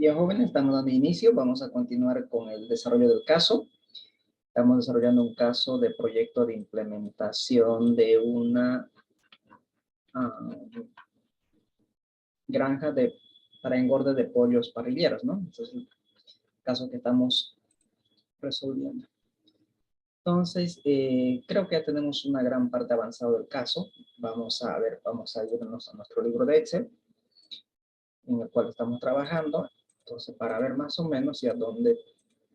Bien, jóvenes, estamos dando inicio. Vamos a continuar con el desarrollo del caso. Estamos desarrollando un caso de proyecto de implementación de una granja para engorde de pollos parrilleros, ¿no? Ese es el caso que estamos resolviendo. Entonces, creo que ya tenemos una gran parte avanzada del caso. Vamos a irnos a nuestro libro de Excel, en el cual estamos trabajando. Entonces, para ver más o menos y a dónde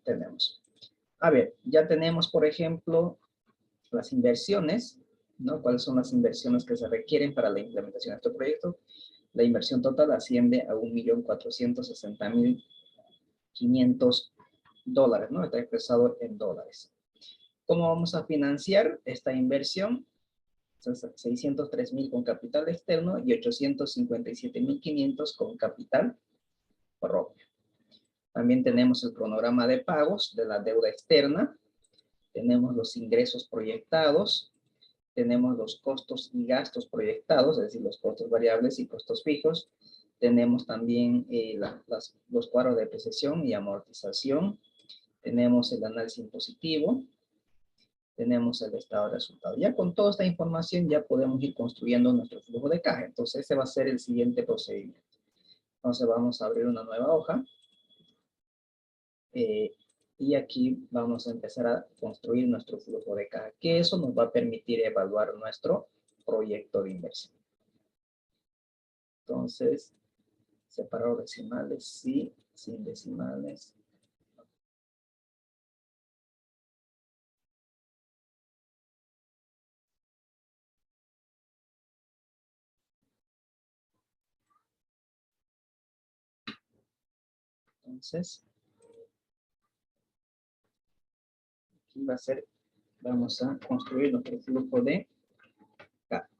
tenemos. A ver, ya tenemos, por ejemplo, las inversiones, ¿no? ¿Cuáles son las inversiones que se requieren para la implementación de este proyecto? La inversión total asciende a $1.460.500, ¿no? Está expresado en dólares. ¿Cómo vamos a financiar esta inversión? 603.000 con capital externo y 857.500 con capital propio. También tenemos el cronograma de pagos de la deuda externa. Tenemos los ingresos proyectados. Tenemos los costos y gastos proyectados, es decir, los costos variables y costos fijos. Tenemos también los cuadros de depreciación y amortización. Tenemos el análisis impositivo. Tenemos el estado de resultado. Ya con toda esta información ya podemos ir construyendo nuestro flujo de caja. Entonces ese va a ser el siguiente procedimiento. Entonces vamos a abrir una nueva hoja. Y aquí vamos a empezar a construir nuestro flujo de caja, que eso nos va a permitir evaluar nuestro proyecto de inversión. Entonces, separado decimales, sí, sin decimales. Entonces, aquí va a ser, vamos a construir nuestro flujo de caja.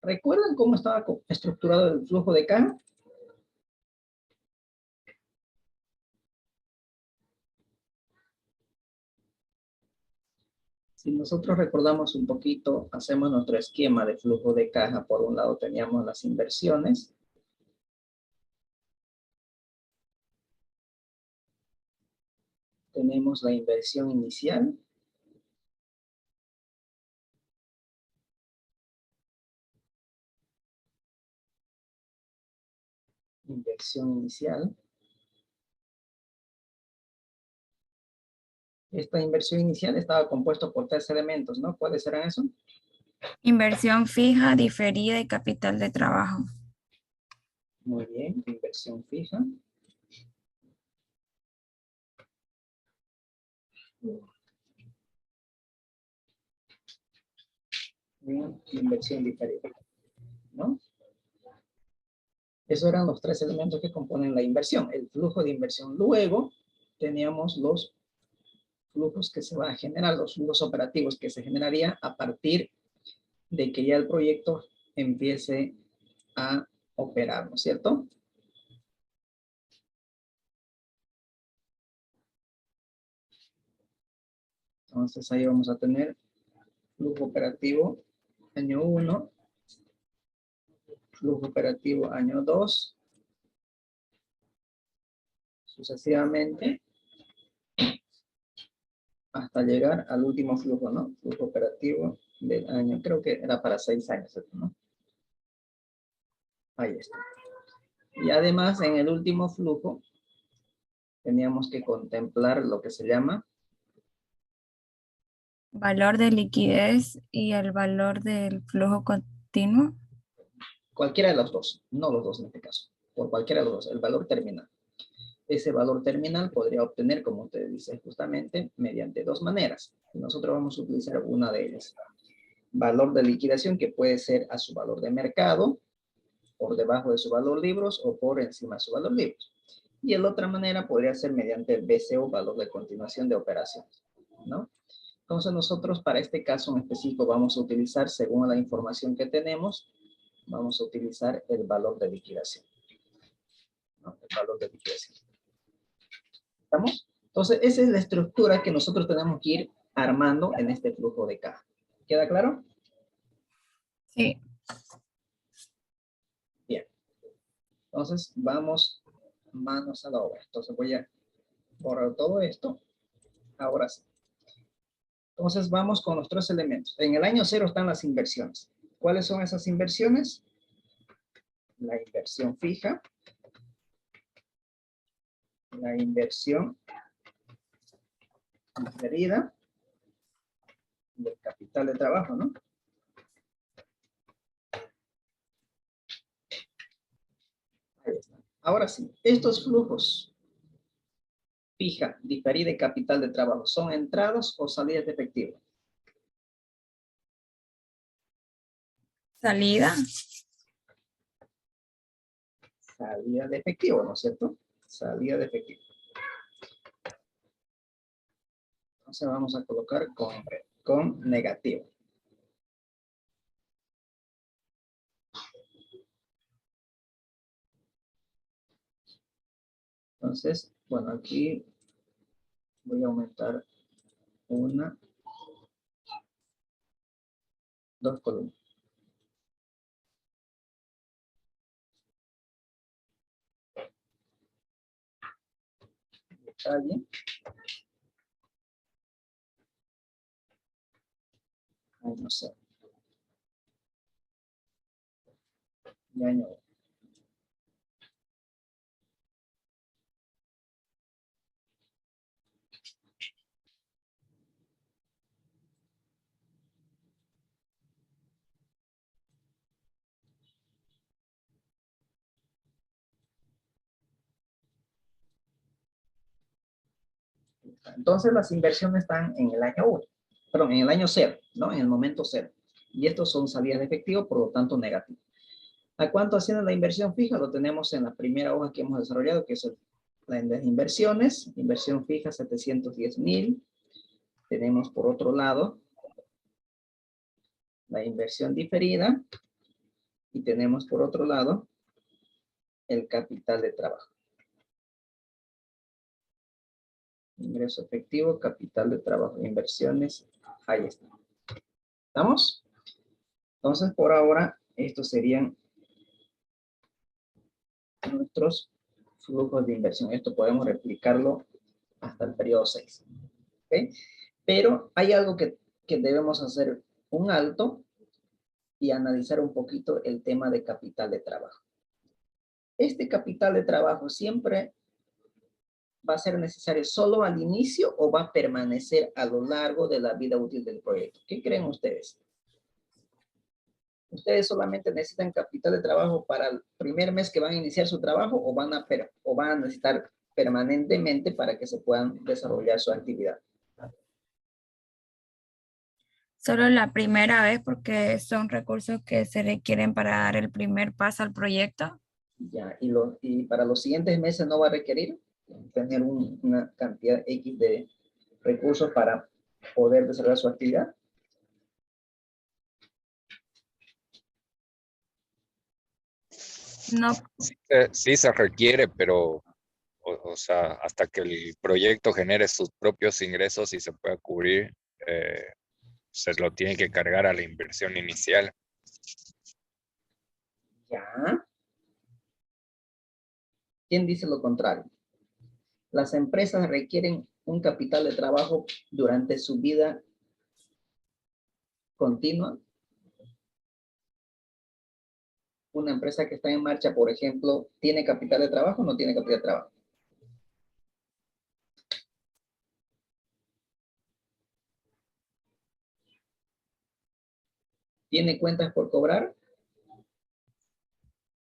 ¿Recuerdan cómo estaba estructurado el flujo de caja? Si nosotros recordamos un poquito, hacemos nuestro esquema de flujo de caja. Por un lado teníamos las inversiones. Tenemos la inversión inicial. Inversión inicial. Esta inversión inicial estaba compuesta por 3 elementos, ¿no? ¿Cuáles eran esos? Inversión fija, diferida y capital de trabajo. Muy bien, inversión fija. Bien, inversión diferida, ¿no? Esos eran los 3 elementos que componen la inversión, el flujo de inversión. Luego teníamos los flujos que se van a generar, los flujos operativos que se generarían a partir de que ya el proyecto empiece a operar, ¿no es cierto? Entonces ahí vamos a tener flujo operativo año 1, flujo operativo año 2, sucesivamente, hasta llegar al último flujo, ¿no? Flujo operativo del año, creo que era para 6 años, ¿no? Ahí está. Y además, en el último flujo, teníamos que contemplar lo que se llama Valor de liquidez y el valor del flujo continuo. cualquiera de los dos, no los dos en este caso, por cualquiera de los dos, el valor terminal. Ese valor terminal podría obtener, como usted dice justamente, mediante 2 maneras. Nosotros vamos a utilizar una de ellas. Valor de liquidación, que puede ser a su valor de mercado, por debajo de su valor libros o por encima de su valor libros. Y la otra manera podría ser mediante el BCO, valor de continuación de operaciones, ¿no? Entonces nosotros para este caso en específico vamos a utilizar, según la información que tenemos, vamos a utilizar el valor de liquidación, ¿no? El valor de liquidación. ¿Estamos? Entonces esa es la estructura que nosotros tenemos que ir armando en este flujo de caja. ¿Queda claro? Sí. Bien. Entonces vamos manos a la obra. Entonces voy a borrar todo esto. Ahora sí. Entonces vamos con los tres elementos. En el año 0 están las inversiones. ¿Cuáles son esas inversiones? La inversión fija, la inversión diferida, del capital de trabajo, ¿no? Ahí está. Ahora sí, estos flujos fija, diferida y capital de trabajo, ¿son entradas o salidas de efectivo? Salida. Salida de efectivo, ¿no es cierto? Salida de efectivo. Entonces vamos a colocar con negativo. Entonces, bueno, aquí voy a aumentar dos columnas. Detalle. Ay, no sé. Ya añado. Entonces las inversiones están en el año 1, perdón, en el año 0, ¿no? En el momento 0. Y estos son salidas de efectivo, por lo tanto negativo. ¿A cuánto asciende la inversión fija? Lo tenemos en la primera hoja que hemos desarrollado, que es la de inversiones. Inversión fija 710,000. Tenemos por otro lado la inversión diferida. Y tenemos por otro lado el capital de trabajo. Ingreso efectivo, capital de trabajo, inversiones. Ahí está. ¿Estamos? Entonces, por ahora, estos serían nuestros flujos de inversión. Esto podemos replicarlo hasta el periodo 6. ¿Okay? Pero hay algo que debemos hacer un alto y analizar un poquito el tema de capital de trabajo. Este capital de trabajo siempre va a ser necesario solo al inicio o va a permanecer a lo largo de la vida útil del proyecto. ¿Qué creen ustedes? ¿Ustedes solamente necesitan capital de trabajo para el primer mes que van a iniciar su trabajo o van a necesitar permanentemente para que se puedan desarrollar su actividad? Solo la primera vez porque son recursos que se requieren para dar el primer paso al proyecto. Ya, y para los siguientes meses no va a requerir tener una cantidad X de recursos para poder desarrollar su actividad. No, Sí se requiere, pero, o sea, hasta que el proyecto genere sus propios ingresos y se pueda cubrir, se lo tiene que cargar a la inversión inicial. Ya. ¿Quién dice lo contrario? Las empresas requieren un capital de trabajo durante su vida continua. Una empresa que está en marcha, por ejemplo, ¿tiene capital de trabajo o no tiene capital de trabajo? ¿Tiene cuentas por cobrar?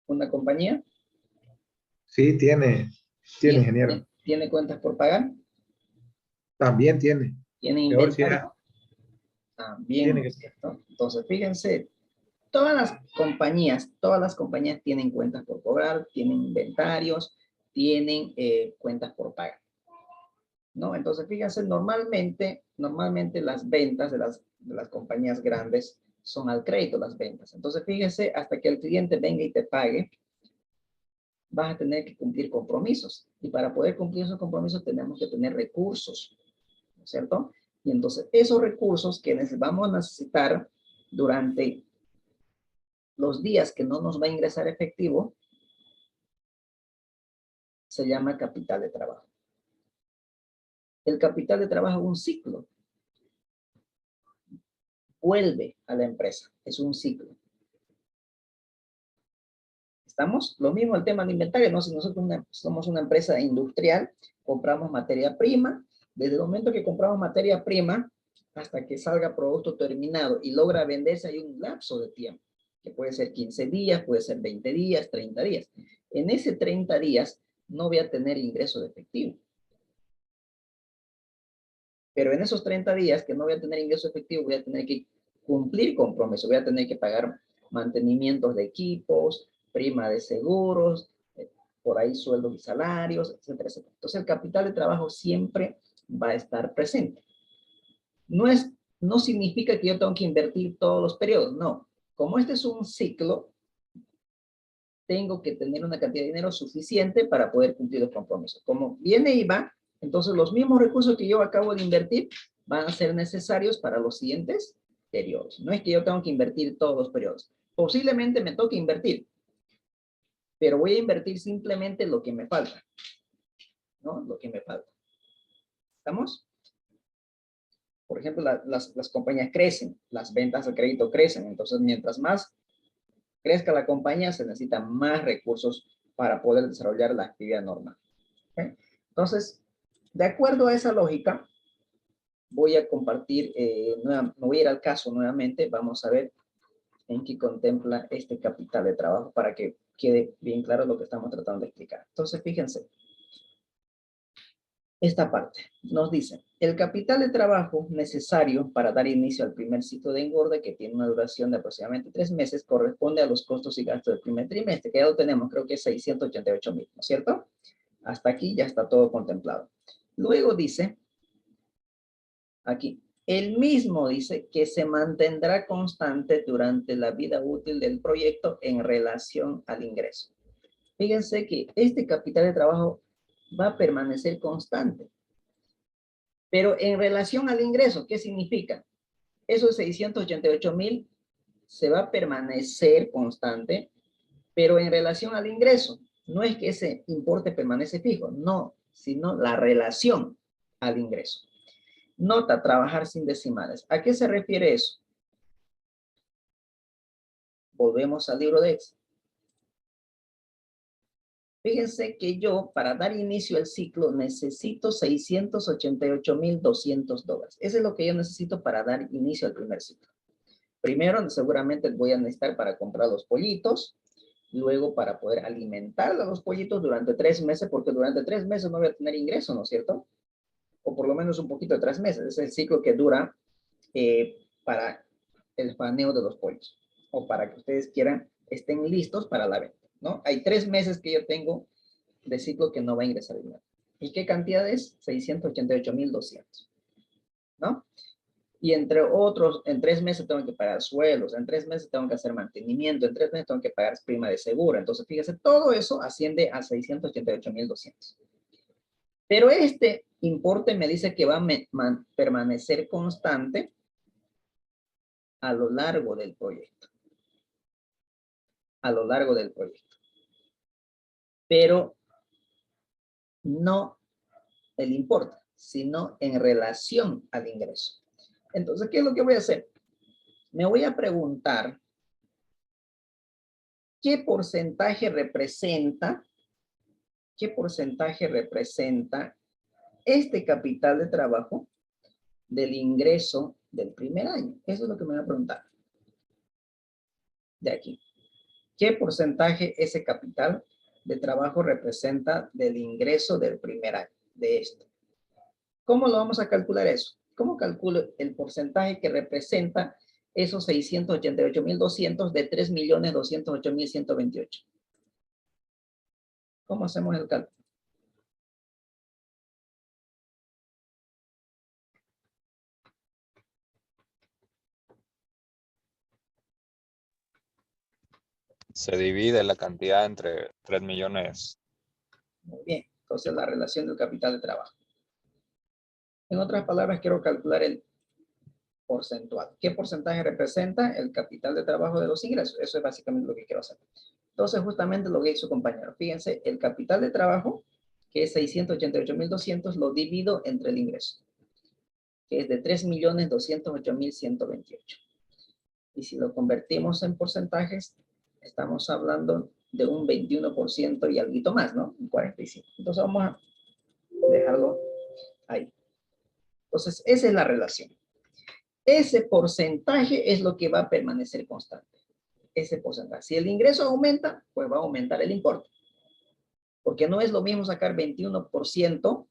¿Una compañía? Sí, tiene, ingeniero. ¿Tiene cuentas por pagar? También tiene. ¿Tiene Peor si inventario? También, tiene ¿no que es cierto? Entonces, fíjense, todas las compañías tienen cuentas por cobrar, tienen inventarios, tienen cuentas por pagar, ¿no? Entonces, fíjense, normalmente las ventas de las compañías grandes son al crédito las ventas. Entonces, fíjense, hasta que el cliente venga y te pague, vas a tener que cumplir compromisos. Y para poder cumplir esos compromisos tenemos que tener recursos, ¿no es cierto? Y entonces esos recursos que vamos a necesitar durante los días que no nos va a ingresar efectivo, se llama capital de trabajo. El capital de trabajo es un ciclo. Vuelve a la empresa, es un ciclo. ¿Estamos? Lo mismo el tema del inventario, ¿no? Si nosotros somos una empresa industrial, compramos materia prima, desde el momento que compramos materia prima hasta que salga producto terminado y logra venderse hay un lapso de tiempo, que puede ser 15 días, puede ser 20 días, 30 días. En ese 30 días no voy a tener ingreso de efectivo. Pero en esos 30 días que no voy a tener ingreso efectivo, voy a tener que cumplir compromiso, voy a tener que pagar mantenimientos de equipos, prima de seguros, por ahí sueldos y salarios, etcétera, etcétera. Entonces el capital de trabajo siempre va a estar presente. No significa que yo tengo que invertir todos los periodos, no. Como este es un ciclo, tengo que tener una cantidad de dinero suficiente para poder cumplir los compromisos. Como viene y va, entonces los mismos recursos que yo acabo de invertir van a ser necesarios para los siguientes periodos. No es que yo tengo que invertir todos los periodos. Posiblemente me toque invertir, pero voy a invertir simplemente lo que me falta, ¿no? Lo que me falta. ¿Estamos? Por ejemplo, las compañías crecen, las ventas de crédito crecen, entonces mientras más crezca la compañía, se necesitan más recursos para poder desarrollar la actividad normal. ¿Okay? Entonces, de acuerdo a esa lógica, voy a compartir, me voy a ir al caso nuevamente, vamos a ver en qué contempla este capital de trabajo para que quede bien claro lo que estamos tratando de explicar. Entonces, fíjense, esta parte nos dice, el capital de trabajo necesario para dar inicio al primer ciclo de engorde, que tiene una duración de aproximadamente 3 meses, corresponde a los costos y gastos del primer trimestre, que ya lo tenemos, creo que es 688,000, ¿no es cierto? Hasta aquí ya está todo contemplado. Luego dice, aquí, el mismo dice que se mantendrá constante durante la vida útil del proyecto en relación al ingreso. Fíjense que este capital de trabajo va a permanecer constante. Pero en relación al ingreso, ¿qué significa? Esos 688,000 se va a permanecer constante, pero en relación al ingreso, no es que ese importe permanece fijo, no, sino la relación al ingreso. Nota, trabajar sin decimales. ¿A qué se refiere eso? Volvemos al libro de Excel. Fíjense que yo, para dar inicio al ciclo, necesito $688,200. Eso es lo que yo necesito para dar inicio al primer ciclo. Primero, seguramente voy a necesitar para comprar los pollitos, luego para poder alimentar a los pollitos durante 3 meses, porque durante 3 meses no voy a tener ingreso, ¿no es cierto? O por lo menos un poquito de 3 meses. Es el ciclo que dura para el paneo de los pollos, o para que ustedes quieran, estén listos para la venta, ¿no? Hay 3 meses que yo tengo de ciclo que no va a ingresar dinero. ¿Y qué cantidad es? 688,200, ¿no? Y entre otros, en 3 meses tengo que pagar suelos, en 3 meses tengo que hacer mantenimiento, en 3 meses tengo que pagar prima de seguro. Entonces, fíjese, todo eso asciende a 688,200. Pero este importe me dice que va a permanecer constante a lo largo del proyecto. A lo largo del proyecto. Pero no el importe, sino en relación al ingreso. Entonces, ¿qué es lo que voy a hacer? Me voy a preguntar qué porcentaje representa este capital de trabajo del ingreso del primer año. Eso es lo que me voy a preguntar. De aquí. ¿Qué porcentaje ese capital de trabajo representa del ingreso del primer año? De esto. ¿Cómo lo vamos a calcular eso? ¿Cómo calculo el porcentaje que representa esos 688,200 de 3,208,128? ¿Cómo hacemos el cálculo? Se divide la cantidad entre 3 millones. Muy bien. Entonces, la relación del capital de trabajo. En otras palabras, quiero calcular el porcentual. ¿Qué porcentaje representa el capital de trabajo de los ingresos? Eso es básicamente lo que quiero hacer. Entonces, justamente lo que hizo compañero. Fíjense, el capital de trabajo que es 688.200, lo divido entre el ingreso, que es de 3.208.128. Y si lo convertimos en porcentajes, estamos hablando de un 21% y algo más, ¿no? Un 45%. Entonces vamos a dejarlo ahí. Entonces, esa es la relación. Ese porcentaje es lo que va a permanecer constante. Ese porcentaje. Si el ingreso aumenta, pues va a aumentar el importe. Porque no es lo mismo sacar 21%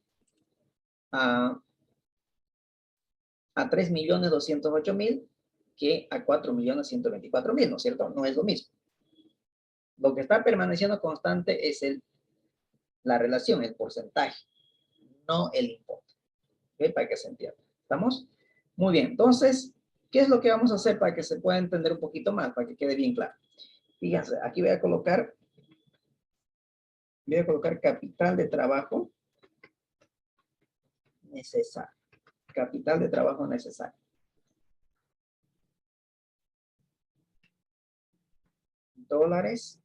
a 3.208.000 que a 4.124.000, ¿no es cierto? No es lo mismo. Lo que está permaneciendo constante es la relación, el porcentaje, no el importe. ¿Ok? Para que se entienda. ¿Estamos? Muy bien. Entonces, ¿qué es lo que vamos a hacer para que se pueda entender un poquito más, para que quede bien claro? Fíjense, aquí voy a colocar capital de trabajo necesario. Capital de trabajo necesario. Dólares.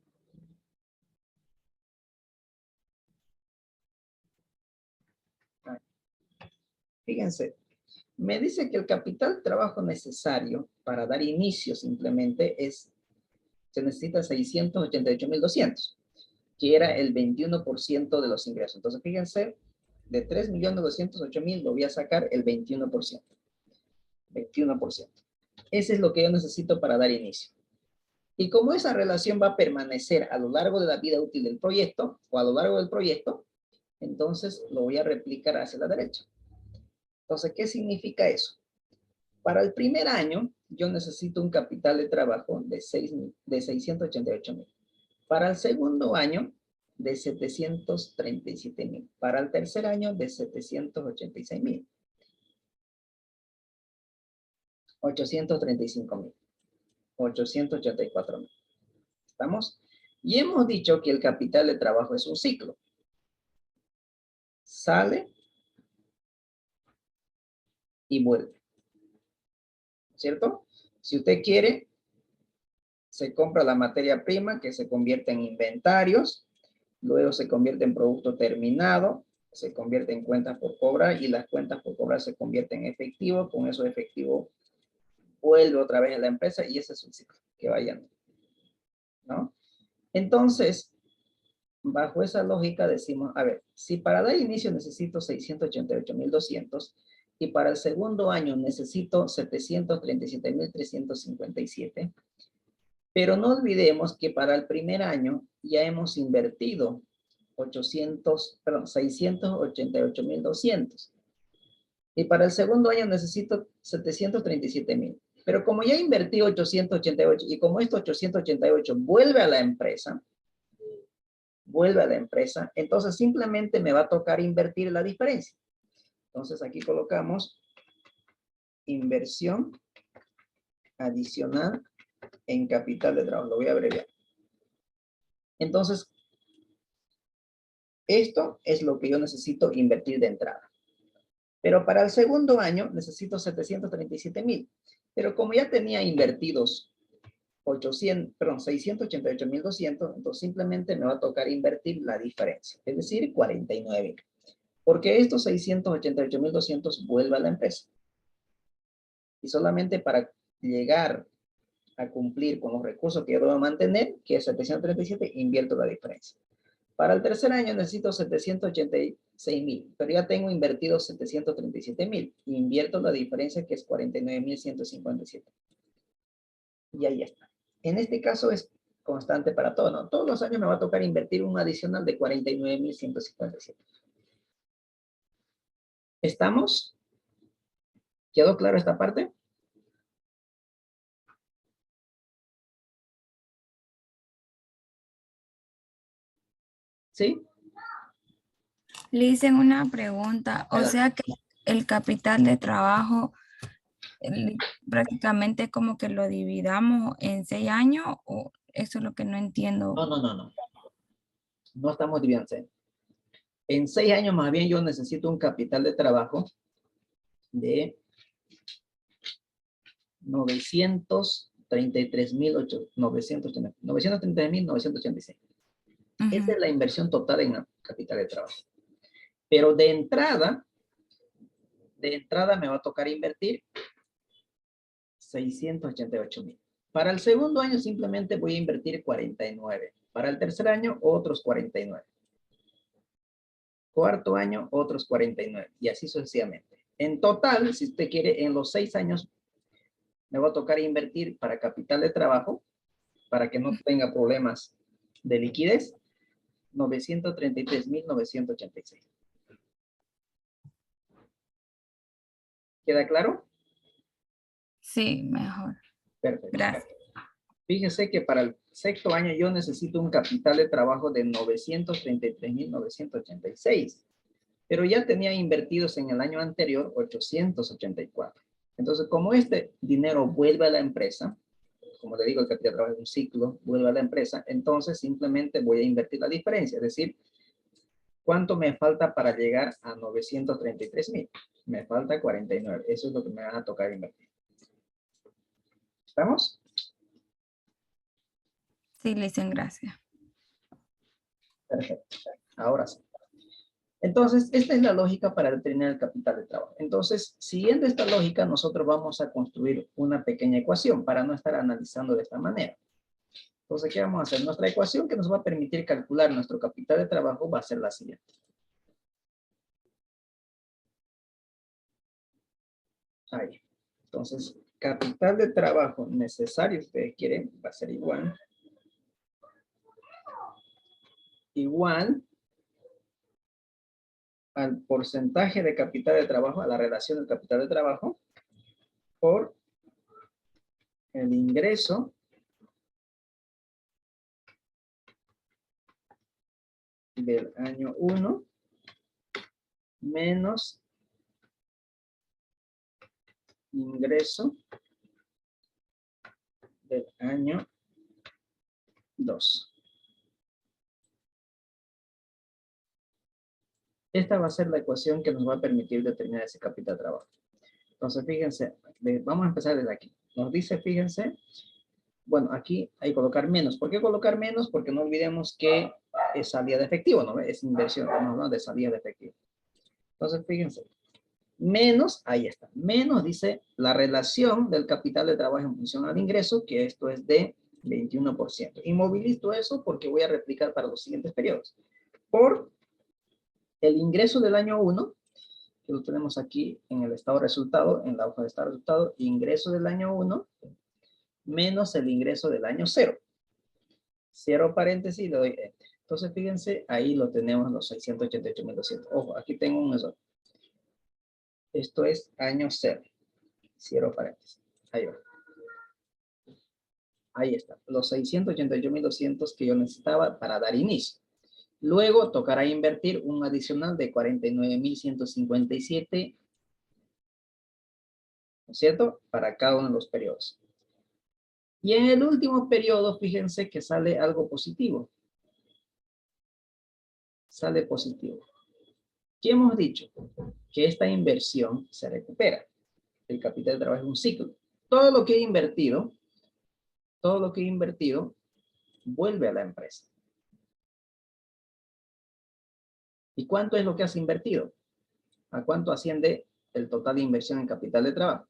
Fíjense, me dice que el capital de trabajo necesario para dar inicio simplemente se necesita 688.200, que era el 21% de los ingresos. Entonces, fíjense, de 3.208.000 lo voy a sacar el 21%. 21%. Ese es lo que yo necesito para dar inicio. Y como esa relación va a permanecer a lo largo de la vida útil del proyecto, o a lo largo del proyecto, entonces lo voy a replicar hacia la derecha. Entonces, ¿qué significa eso? Para el primer año, yo necesito un capital de trabajo de 688.000. Para el segundo año, de 737.000. Para el tercer año, de 786.000. 835.000. 884.000. ¿Estamos? Y hemos dicho que el capital de trabajo es un ciclo. Sale y vuelve. ¿Cierto? Si usted quiere, se compra la materia prima que se convierte en inventarios, luego se convierte en producto terminado, se convierte en cuentas por cobrar y las cuentas por cobrar se convierten en efectivo. Con eso efectivo vuelve otra vez a la empresa y ese es un ciclo que va yendo, ¿no? Entonces, bajo esa lógica decimos, a ver, si para dar inicio necesito 688.200 y para el segundo año necesito 737.357, pero no olvidemos que para el primer año ya hemos invertido 688.200 y para el segundo año necesito 737.000. Pero como ya invertí 888 y como esto 888 vuelve a la empresa, entonces simplemente me va a tocar invertir la diferencia. Entonces aquí colocamos inversión adicional en capital de trabajo. Lo voy a abreviar. Entonces, esto es lo que yo necesito invertir de entrada. Pero para el segundo año necesito 737.000. Pero como ya tenía invertidos 688.200, entonces simplemente me va a tocar invertir la diferencia, es decir, 49.000. Porque estos 688.200 vuelve a la empresa. Y solamente para llegar a cumplir con los recursos que yo debo mantener, que es 737, invierto la diferencia. Para el tercer año necesito 786.000, pero ya tengo invertido 737.000. Invierto la diferencia que es 49.157. Y ahí está. En este caso es constante para todo, ¿no? Todos los años me va a tocar invertir un adicional de 49.157. ¿Estamos? ¿Quedó claro esta parte? ¿Sí? Le hice una pregunta, o sea que el capital de trabajo prácticamente como que lo dividamos en 6 años, o eso es lo que no entiendo. No. No estamos dividiendo. En 6 años más bien yo necesito un capital de trabajo de 933.986. Esa es la inversión total en capital de trabajo. Pero de entrada me va a tocar invertir 688,000. Para el segundo año simplemente voy a invertir 49. Para el tercer año, otros 49. Cuarto año, otros 49. Y así sucesivamente. En total, si usted quiere, en los 6 años, me va a tocar invertir para capital de trabajo, para que no tenga problemas de liquidez, 933,986. ¿Queda claro? Sí, mejor. Perfecto. Gracias. Fíjese que para el sexto año yo necesito un capital de trabajo de 933,986. Pero ya tenía invertidos en el año anterior 884. Entonces, como este dinero vuelve a la empresa, como le digo, el capital de trabajo es un ciclo, vuelve a la empresa, entonces simplemente voy a invertir la diferencia, es decir, ¿cuánto me falta para llegar a 933,000? Me falta 49, eso es lo que me va a tocar invertir. ¿Estamos? Sí, le dicen gracias. Perfecto, ahora sí. Entonces, esta es la lógica para determinar el capital de trabajo. Entonces, siguiendo esta lógica, nosotros vamos a construir una pequeña ecuación para no estar analizando de esta manera. Entonces, ¿qué vamos a hacer? Nuestra ecuación que nos va a permitir calcular nuestro capital de trabajo va a ser la siguiente. Ahí. Entonces, capital de trabajo necesario, ustedes quieren, va a ser igual al porcentaje de capital de trabajo, a la relación del capital de trabajo, por el ingreso del año 1 menos ingreso del año 2. Esta va a ser la ecuación que nos va a permitir determinar ese capital de trabajo. Entonces, fíjense, vamos a empezar desde aquí. Nos dice, fíjense, bueno, aquí hay que colocar menos. ¿Por qué colocar menos? Porque no olvidemos que es salida de efectivo, ¿no? Es inversión, estamos hablando de salida de efectivo. Entonces, fíjense, menos, ahí está, menos dice la relación del capital de trabajo en función al ingreso, que esto es de 21%. Inmovilizo eso porque voy a replicar para los siguientes periodos. Por el ingreso del año 1, que lo tenemos aquí en el estado de resultado, en la hoja de estado de resultado, ingreso del año 1, menos el ingreso del año 0. Cierro paréntesis y le doy enter. Entonces, fíjense, ahí lo tenemos los 688,200. Ojo, aquí tengo un error. Esto es año 0. Cierro paréntesis. Ahí va. Ahí está. Los 688,200 que yo necesitaba para dar inicio. Luego tocará invertir un adicional de 49,157, ¿no es cierto? Para cada uno de los periodos. Y en el último periodo, fíjense que sale algo positivo. Sale positivo. ¿Qué hemos dicho? Que esta inversión se recupera. El capital de trabajo es un ciclo. Todo lo que he invertido, vuelve a la empresa. ¿Y cuánto es lo que has invertido? ¿A cuánto asciende el total de inversión en capital de trabajo?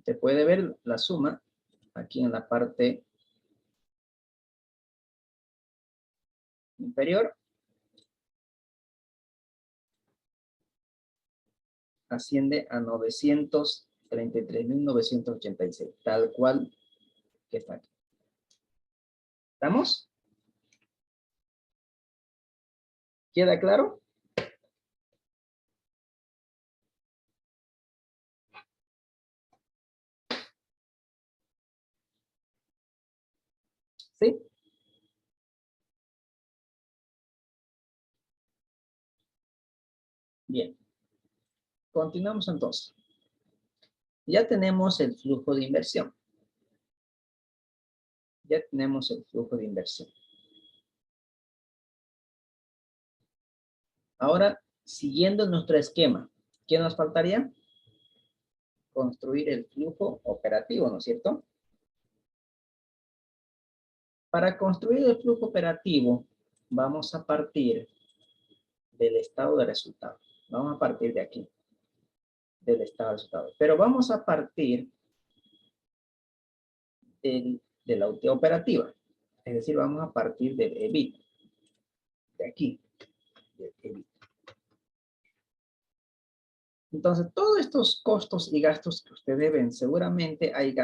Se puede ver la suma aquí en la parte inferior. Asciende a 933,986, tal cual que está aquí. ¿Estamos? ¿Queda claro? ¿Sí? Bien. Continuamos entonces. Ya tenemos el flujo de inversión. Ya tenemos el flujo de inversión. Ahora, siguiendo nuestro esquema, ¿qué nos faltaría? Construir el flujo operativo, ¿no es cierto? Para construir el flujo operativo, vamos a partir del estado de resultado. Vamos a partir de aquí, del estado de resultado. Pero vamos a partir de la utilidad operativa. Es decir, vamos a partir del EBIT. De aquí, del EBIT. Entonces, todos estos costos y gastos que ustedes ven, seguramente hay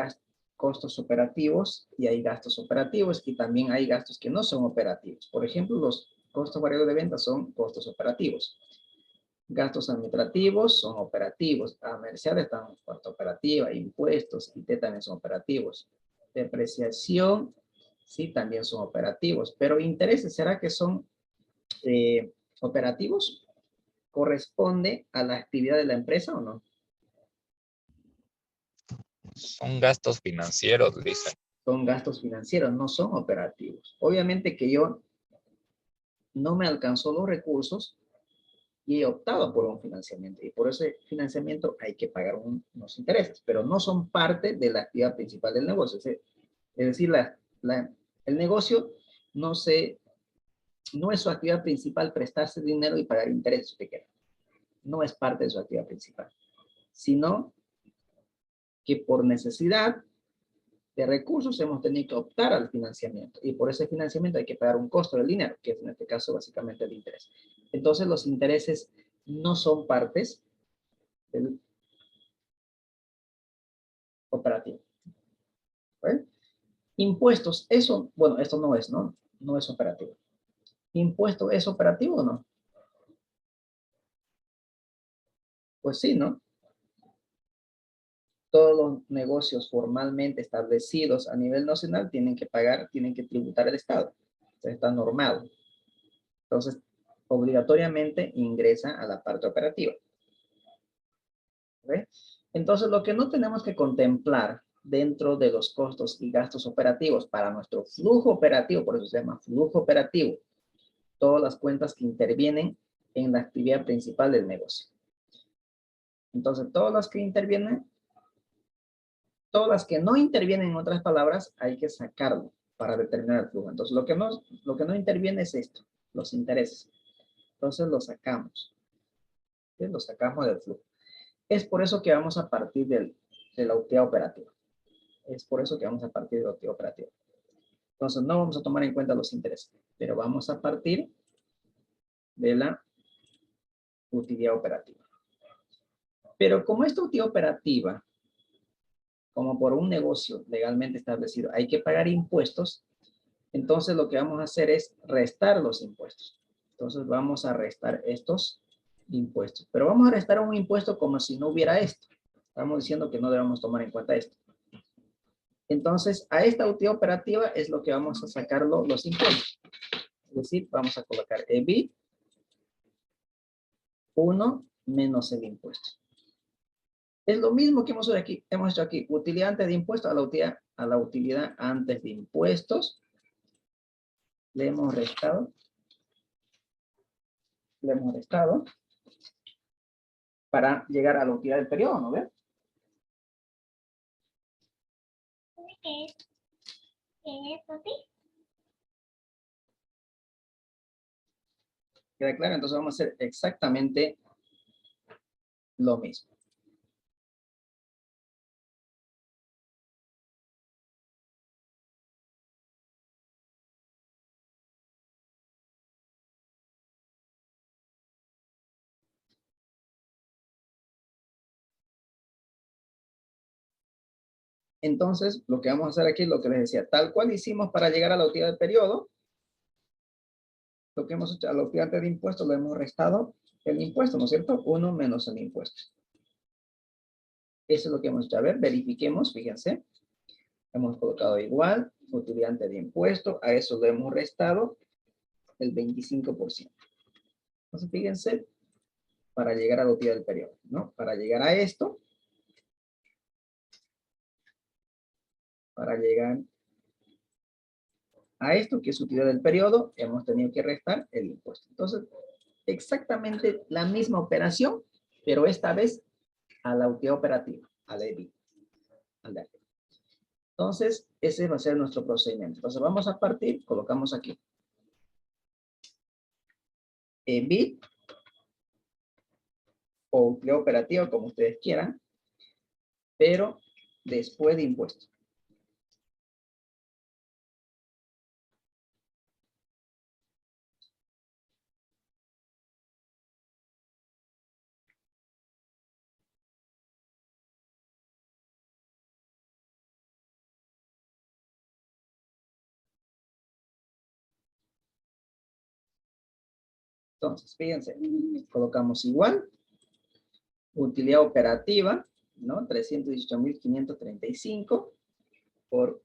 costos operativos y hay gastos operativos y también hay gastos que no son operativos. Por ejemplo, los costos variables de venta son costos operativos. Gastos administrativos son operativos. Comerciales están en parte operativa, impuestos, IT también son operativos. Depreciación, sí, también son operativos. Pero intereses, ¿será que son operativos? ¿Corresponde a la actividad de la empresa o no? Son gastos financieros, dicen. Son gastos financieros, no son operativos. Obviamente que yo no me alcanzó los recursos y he optado por un financiamiento. Y por ese financiamiento hay que pagar unos intereses, pero no son parte de la actividad principal del negocio. Es decir, el negocio no es su actividad principal prestarse dinero y pagar intereses, usted quiera. No es parte de su actividad principal, sino que por necesidad de recursos hemos tenido que optar al financiamiento y por ese financiamiento hay que pagar un costo del dinero, que es en este caso básicamente el interés. Entonces los intereses no son partes del operativo. ¿Vale? Impuestos, eso, bueno, esto no es, ¿no? No es operativo. ¿Impuesto es operativo o no? Pues sí, ¿no? Todos los negocios formalmente establecidos a nivel nacional tienen que pagar, tienen que tributar al Estado. Entonces está normado. Entonces, obligatoriamente ingresa a la parte operativa. ¿Ve? Entonces, lo que no tenemos que contemplar dentro de los costos y gastos operativos para nuestro flujo operativo, por eso se llama flujo operativo, todas las cuentas que intervienen en la actividad principal del negocio. Entonces, todas las que intervienen, todas las que no intervienen, en otras palabras, hay que sacarlo para determinar el flujo. Entonces, lo que no interviene es esto, los intereses. Entonces, lo sacamos. ¿Sí? Lo sacamos del flujo. Es por eso que vamos a partir de la utilidad operativa. Es por eso que vamos a partir de la utilidad operativa. Entonces, no vamos a tomar en cuenta los intereses, pero vamos a partir de la utilidad operativa. Pero como esta utilidad operativa, como por un negocio legalmente establecido, hay que pagar impuestos, entonces lo que vamos a hacer es restar los impuestos. Entonces vamos a restar estos impuestos. Pero vamos a restar un impuesto como si no hubiera esto. Estamos diciendo que no debemos tomar en cuenta esto. Entonces, a esta utilidad operativa es lo que vamos a sacar los impuestos. Es decir, vamos a colocar EBIT 1 menos el impuesto. Es lo mismo que hemos hecho aquí. Utilidad antes de impuestos a la utilidad antes de impuestos. Le hemos restado. Para llegar a la utilidad del periodo, ¿no ve? ¿Qué es, papi? ¿Queda claro? Entonces vamos a hacer exactamente lo mismo. Entonces, lo que vamos a hacer aquí es lo que les decía. Tal cual hicimos para llegar a la utilidad del periodo, lo que hemos hecho a la utilidad de impuestos, lo hemos restado el impuesto, ¿no es cierto? 1 menos el impuesto. Eso es lo que hemos hecho. A ver, verifiquemos, fíjense. Hemos colocado igual, utilidad de impuesto, a eso le hemos restado el 25%. Entonces, fíjense, para llegar a la utilidad del periodo, ¿no? Para llegar a esto, que es utilidad del periodo, hemos tenido que restar el impuesto. Entonces, exactamente la misma operación, pero esta vez a la utilidad operativa, a la EBIT. Entonces, ese va a ser nuestro procedimiento. Entonces, vamos a partir, colocamos aquí. EBIT o utilidad operativa, como ustedes quieran, pero después de impuestos. Entonces, fíjense, colocamos igual, utilidad operativa, ¿no? 318.535 por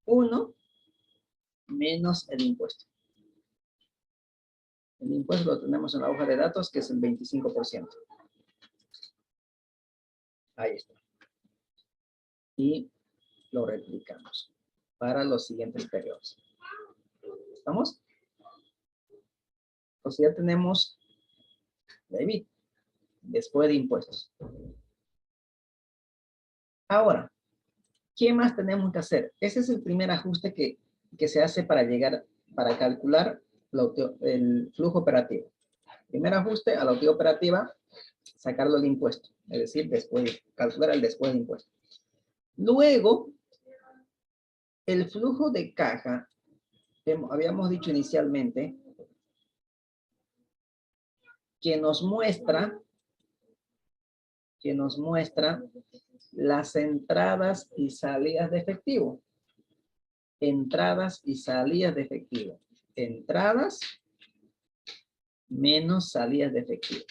1 menos el impuesto. El impuesto lo tenemos en la hoja de datos, que es el 25%. Ahí está. Y lo replicamos para los siguientes periodos. ¿Estamos? Pues ya tenemos la EBIT después de impuestos. Ahora, ¿qué más tenemos que hacer? Ese es el primer ajuste que se hace para calcular el flujo operativo. Primer ajuste a la utilidad operativa, sacarlo del impuesto, es decir, calcular el después de impuesto. Luego, el flujo de caja, habíamos dicho inicialmente, que nos muestra las entradas y salidas de efectivo. Entradas y salidas de efectivo. Entradas menos salidas de efectivo.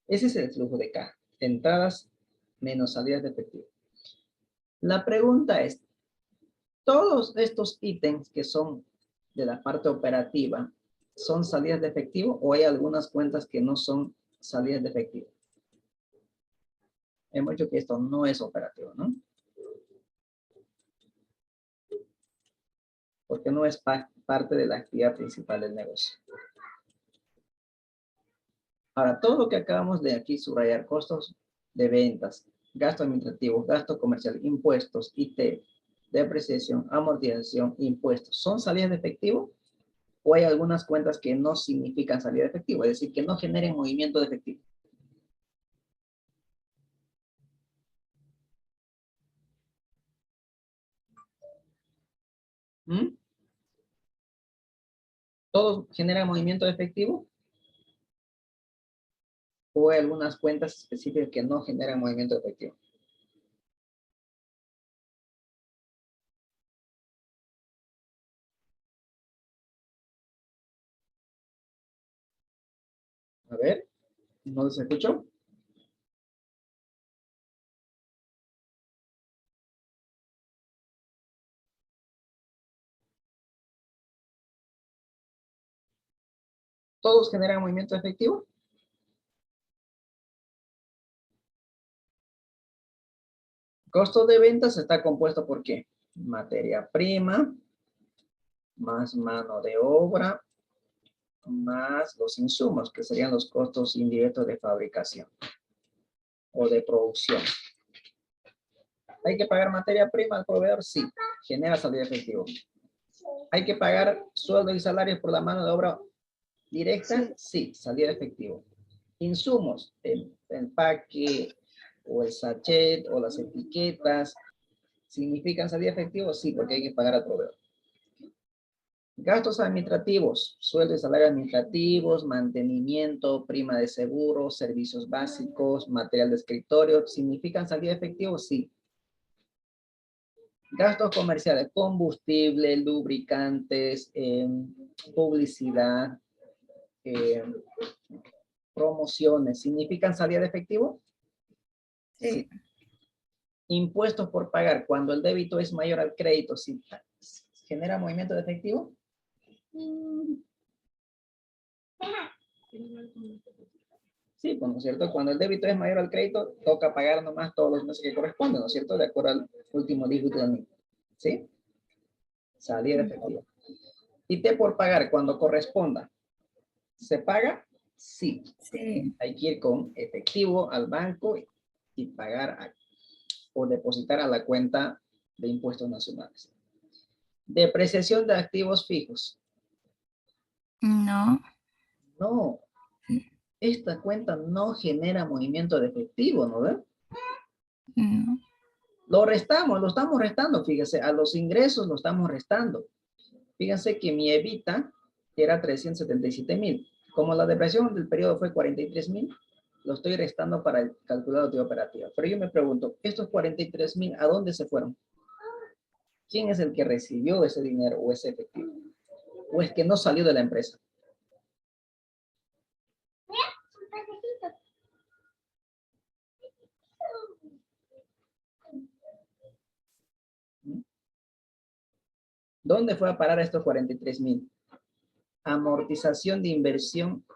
Ese es el flujo de caja. Entradas menos salidas de efectivo. La pregunta es, ¿todos estos ítems que son de la parte operativa son salidas de efectivo o hay algunas cuentas que no son salidas de efectivo? Hemos dicho que esto no es operativo, ¿no? Porque no es parte de la actividad principal del negocio. Ahora, todo lo que acabamos de aquí subrayar, costos de ventas, gastos administrativos, gasto comercial, impuestos, IT, depreciación, amortización, impuestos, ¿son salidas de efectivo? ¿O hay algunas cuentas que no significan salida de efectivo? Es decir, que no generen movimiento de efectivo. ¿Mm? ¿Todos generan movimiento de efectivo? ¿O hay algunas cuentas específicas que no generan movimiento de efectivo? A ver, ¿no se escuchó? ¿Todos generan movimiento de efectivo? Costo de ventas está compuesto por ¿qué? Materia prima, más mano de obra, más los insumos, que serían los costos indirectos de fabricación o de producción. ¿Hay que pagar materia prima al proveedor? Sí, genera salida de efectivo. ¿Hay que pagar sueldos y salarios por la mano de obra directa? Sí, salida de efectivo. Insumos, el empaque o el sachet o las etiquetas, ¿significan salida de efectivo? Sí, porque hay que pagar al proveedor. Gastos administrativos, sueldo y salario administrativos, mantenimiento, prima de seguro, servicios básicos, material de escritorio, ¿significan salida de efectivo? Sí. Gastos comerciales, combustible, lubricantes, publicidad, promociones, ¿significan salida de efectivo? Sí. Impuestos por pagar, cuando el débito es mayor al crédito, ¿sí genera movimiento de efectivo? Sí, pues, ¿no es cierto? Cuando el débito es mayor al crédito, toca pagar nomás todos los meses que corresponden, ¿no es cierto? De acuerdo al último dígito del NIF. ¿Sí? Salida de efectivo. Y T por pagar, cuando corresponda. ¿Se paga? Sí. Sí. Hay que ir con efectivo al banco y pagar aquí. o depositar a la cuenta de impuestos nacionales. Depreciación de activos fijos. No. No, esta cuenta no genera movimiento de efectivo, ¿no ve? No. Lo restamos, lo estamos restando, fíjese, a los ingresos lo estamos restando. Fíjense que mi EBITDA era 377,000. Como la depreciación del periodo fue 43,000, lo estoy restando para el calculador de operativa. Pero yo me pregunto, ¿estos 43,000 a dónde se fueron? ¿Quién es el que recibió ese dinero o ese efectivo? ¿O es que no salió de la empresa? ¿Dónde fue a parar estos 43,000? Amortización de inversión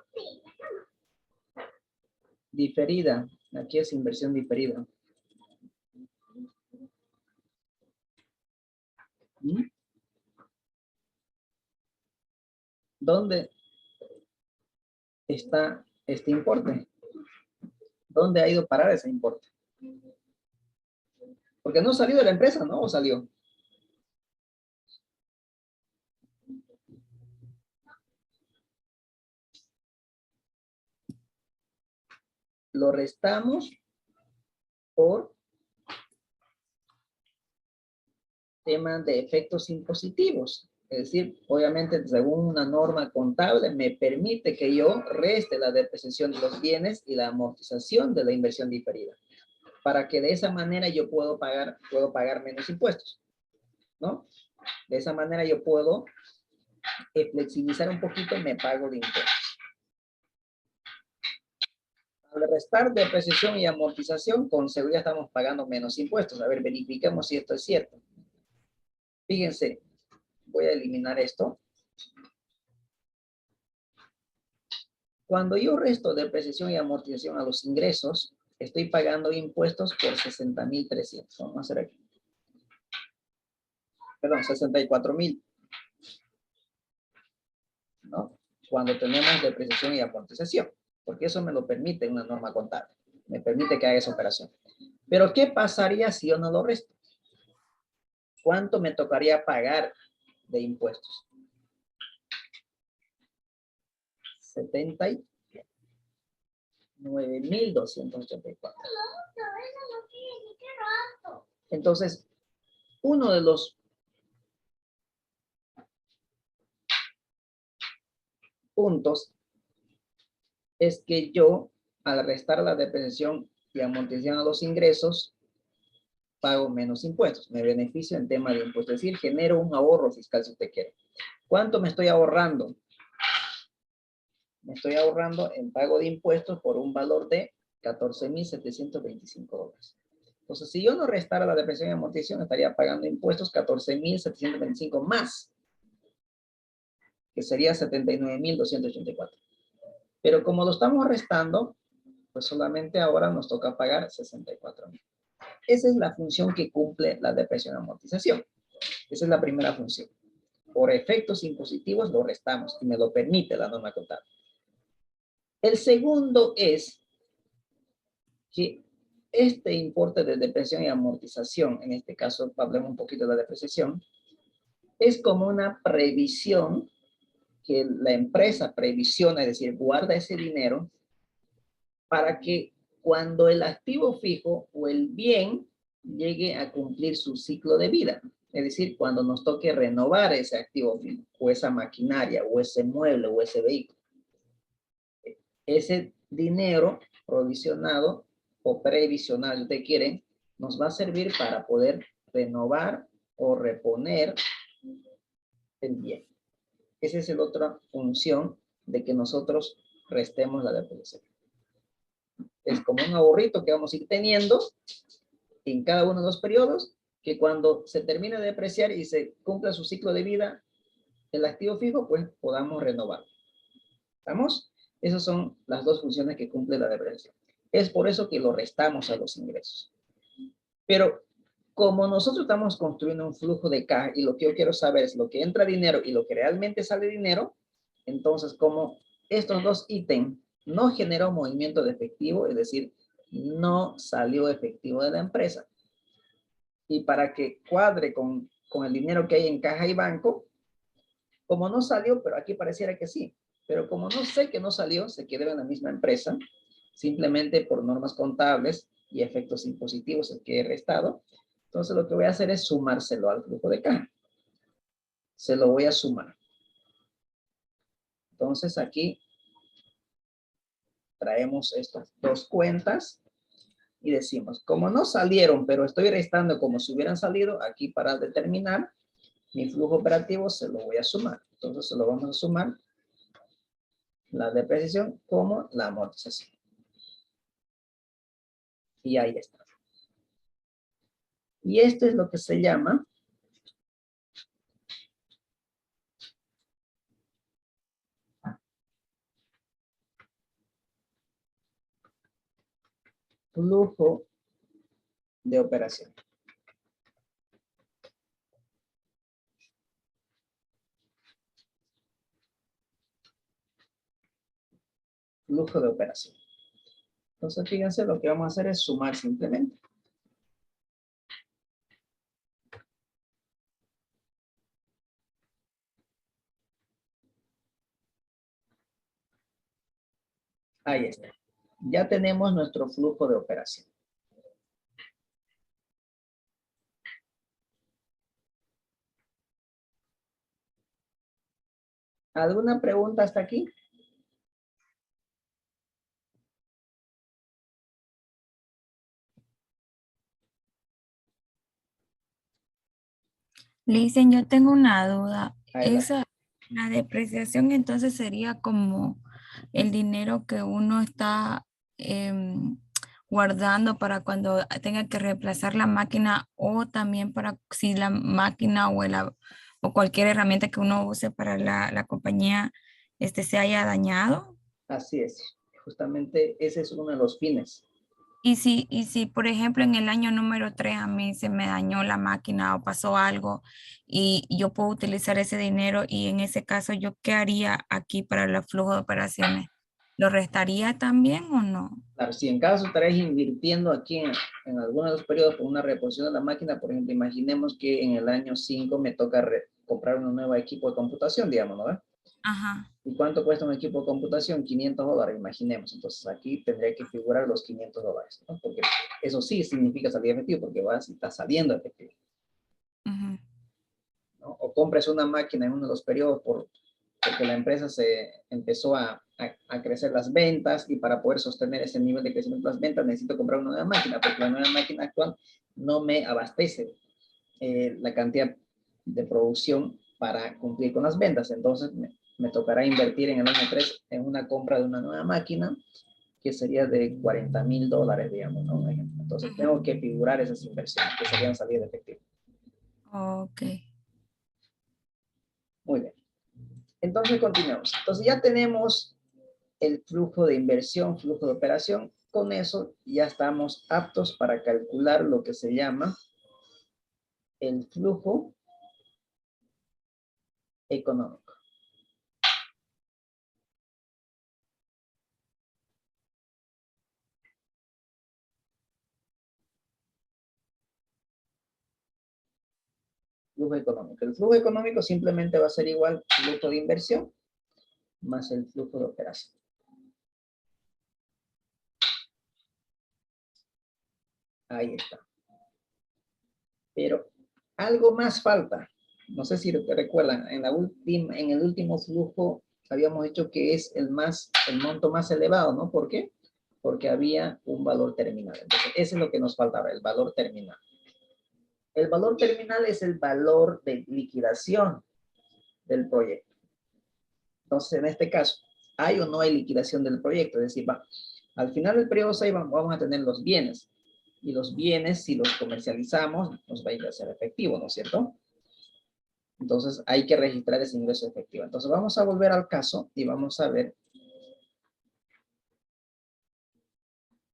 diferida. Aquí es inversión diferida. ¿Dónde está este importe? ¿Dónde ha ido a parar ese importe? Porque no salió de la empresa, ¿no? ¿O salió? Lo restamos por temas de efectos impositivos. Es decir, obviamente, según una norma contable, me permite que yo reste la depreciación de los bienes y la amortización de la inversión diferida, para que de esa manera yo puedo pagar menos impuestos, ¿no? De esa manera yo puedo flexibilizar un poquito mi pago de impuestos. Al restar depreciación y amortización, con seguridad estamos pagando menos impuestos. A ver, verifiquemos si esto es cierto. Fíjense, voy a eliminar esto. Cuando yo resto depreciación y amortización a los ingresos, estoy pagando impuestos por 60,300. Vamos a hacer aquí. Perdón, 64,000. ¿No? Cuando tenemos depreciación y amortización. Porque eso me lo permite una norma contable. Me permite que haga esa operación. Pero ¿qué pasaría si yo no lo resto? ¿Cuánto me tocaría pagar de impuestos? 79,284. Entonces, uno de los puntos es que yo, al restar la depreciación y amortización a los ingresos, pago menos impuestos. Me beneficio en tema de impuestos. Es decir, genero un ahorro fiscal si usted quiere. ¿Cuánto me estoy ahorrando? Me estoy ahorrando en pago de impuestos por un valor de $14,725. Entonces, si yo no restara la depreciación y amortización, estaría pagando impuestos 14,725 más, que sería 79,284. Pero como lo estamos restando, pues solamente ahora nos toca pagar 64,000. Esa es la función que cumple la depreciación y amortización. Esa es la primera función. Por efectos impositivos lo restamos y me lo permite la norma contable. El segundo es que este importe de depreciación y amortización, en este caso hablemos un poquito de la depreciación, es como una previsión que la empresa previsiona, es decir, guarda ese dinero para que cuando el activo fijo o el bien llegue a cumplir su ciclo de vida, es decir, cuando nos toque renovar ese activo fijo, o esa maquinaria, o ese mueble, o ese vehículo. Ese dinero provisionado o previsional, si usted quiere, nos va a servir para poder renovar o reponer el bien. Esa es la otra función de que nosotros restemos la depreciación. Es como un ahorrito que vamos a ir teniendo en cada uno de los periodos, que cuando se termine de depreciar y se cumpla su ciclo de vida, el activo fijo, pues podamos renovar. ¿Estamos? Esas son las dos funciones que cumple la depreciación. Es por eso que lo restamos a los ingresos. Pero como nosotros estamos construyendo un flujo de caja y lo que yo quiero saber es lo que entra dinero y lo que realmente sale dinero, entonces como estos dos ítems no generó movimiento de efectivo, es decir, no salió efectivo de la empresa, Y para que cuadre con el dinero que hay en caja y banco, como no salió, pero aquí pareciera que sí, pero como no sé que no salió, se quedó en la misma empresa, simplemente por normas contables y efectos impositivos el que he restado. Entonces lo que voy a hacer es sumárselo al flujo de caja. Se lo voy a sumar. Entonces aquí traemos estas dos cuentas y decimos, como no salieron, pero estoy restando como si hubieran salido, aquí para determinar mi flujo operativo se lo voy a sumar. Entonces se lo vamos a sumar la depreciación como la amortización. Y ahí está. Y esto es lo que se llama flujo de operación. Flujo de operación. Entonces, fíjense, lo que vamos a hacer es sumar simplemente. Ahí está. Ya tenemos nuestro flujo de operación. ¿Alguna pregunta hasta aquí? Le dicen, yo tengo una duda. Adelante. La depreciación entonces sería como el dinero que uno está guardando para cuando tenga que reemplazar la máquina o también para si la máquina o cualquier herramienta que uno use para la compañía se haya dañado. Así es. Justamente ese es uno de los fines. Y si, por ejemplo, en el año número 3 a mí se me dañó la máquina o pasó algo y yo puedo utilizar ese dinero y en ese caso, ¿yo qué haría aquí para el flujo de operaciones? ¿Lo restaría también o no? Claro, si en caso estaréis invirtiendo aquí en alguno de los periodos por una reposición de la máquina, por ejemplo, imaginemos que en el año 5 me toca comprar un nuevo equipo de computación, digamos, ¿no? Ajá. ¿Y cuánto cuesta un equipo de computación? $500, imaginemos. Entonces aquí tendría que figurar los $500, ¿no? Porque eso sí significa salir efectivo, porque vas y está saliendo efectivo, Ujú. ¿no? O compres una máquina en uno de los periodos porque la empresa se empezó a crecer las ventas y para poder sostener ese nivel de crecimiento de las ventas necesito comprar una nueva máquina, porque la nueva máquina actual no me abastece la cantidad de producción para cumplir con las ventas. Entonces me tocará invertir en el año 3 en una compra de una nueva máquina que sería de $40,000, digamos, ¿no? Entonces tengo que figurar esas inversiones que serían salir de efectivo. Ok. Muy bien. Entonces continuamos. Entonces ya tenemos el flujo de inversión, flujo de operación. Con eso ya estamos aptos para calcular lo que se llama el flujo económico. Flujo económico. El flujo económico simplemente va a ser igual flujo de inversión más el flujo de operación. Ahí está. Pero algo más falta. No sé si te recuerdan, en el último flujo habíamos dicho que es el monto más elevado, ¿no? ¿Por qué? Porque había un valor terminal. Entonces, eso es lo que nos faltaba, el valor terminal. El valor terminal es el valor de liquidación del proyecto. Entonces, en este caso, ¿hay o no hay liquidación del proyecto? Es decir, al final del periodo 6 vamos a tener los bienes. Y los bienes, si los comercializamos, nos va a ir a ser efectivo, ¿no es cierto? Entonces, hay que registrar ese ingreso efectivo. Entonces, vamos a volver al caso y vamos a ver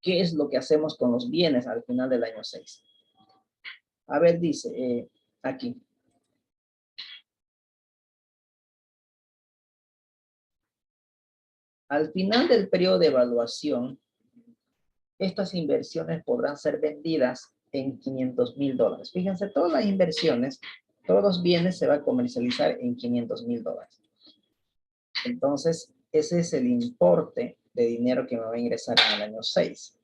qué es lo que hacemos con los bienes al final del año 6. A ver, dice aquí. Al final del periodo de evaluación, estas inversiones podrán ser vendidas en $500,000. Fíjense, todas las inversiones, todos los bienes se va a comercializar en $500,000. Entonces, ese es el importe de dinero que me va a ingresar en el año 6.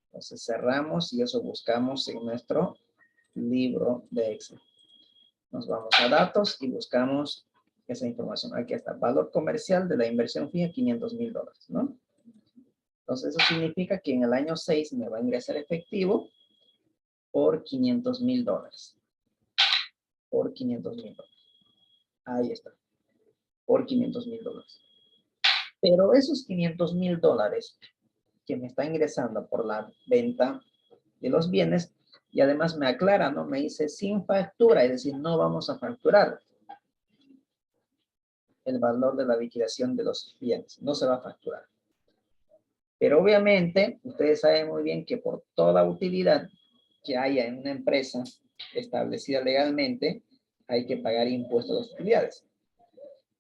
Entonces, cerramos y eso buscamos en nuestro libro de Excel. Nos vamos a datos y buscamos esa información. Aquí está, valor comercial de la inversión fija, $500,000, ¿no? Entonces, eso significa que en el año 6 me va a ingresar efectivo por $500,000. Por $500,000. Ahí está. Por $500,000. Pero esos $500,000 que me está ingresando por la venta de los bienes, y además me aclara, ¿no? Me dice sin factura, es decir, no vamos a facturar el valor de la liquidación de los bienes, no se va a facturar. Pero obviamente, ustedes saben muy bien que por toda utilidad que haya en una empresa establecida legalmente, hay que pagar impuestos a las utilidades.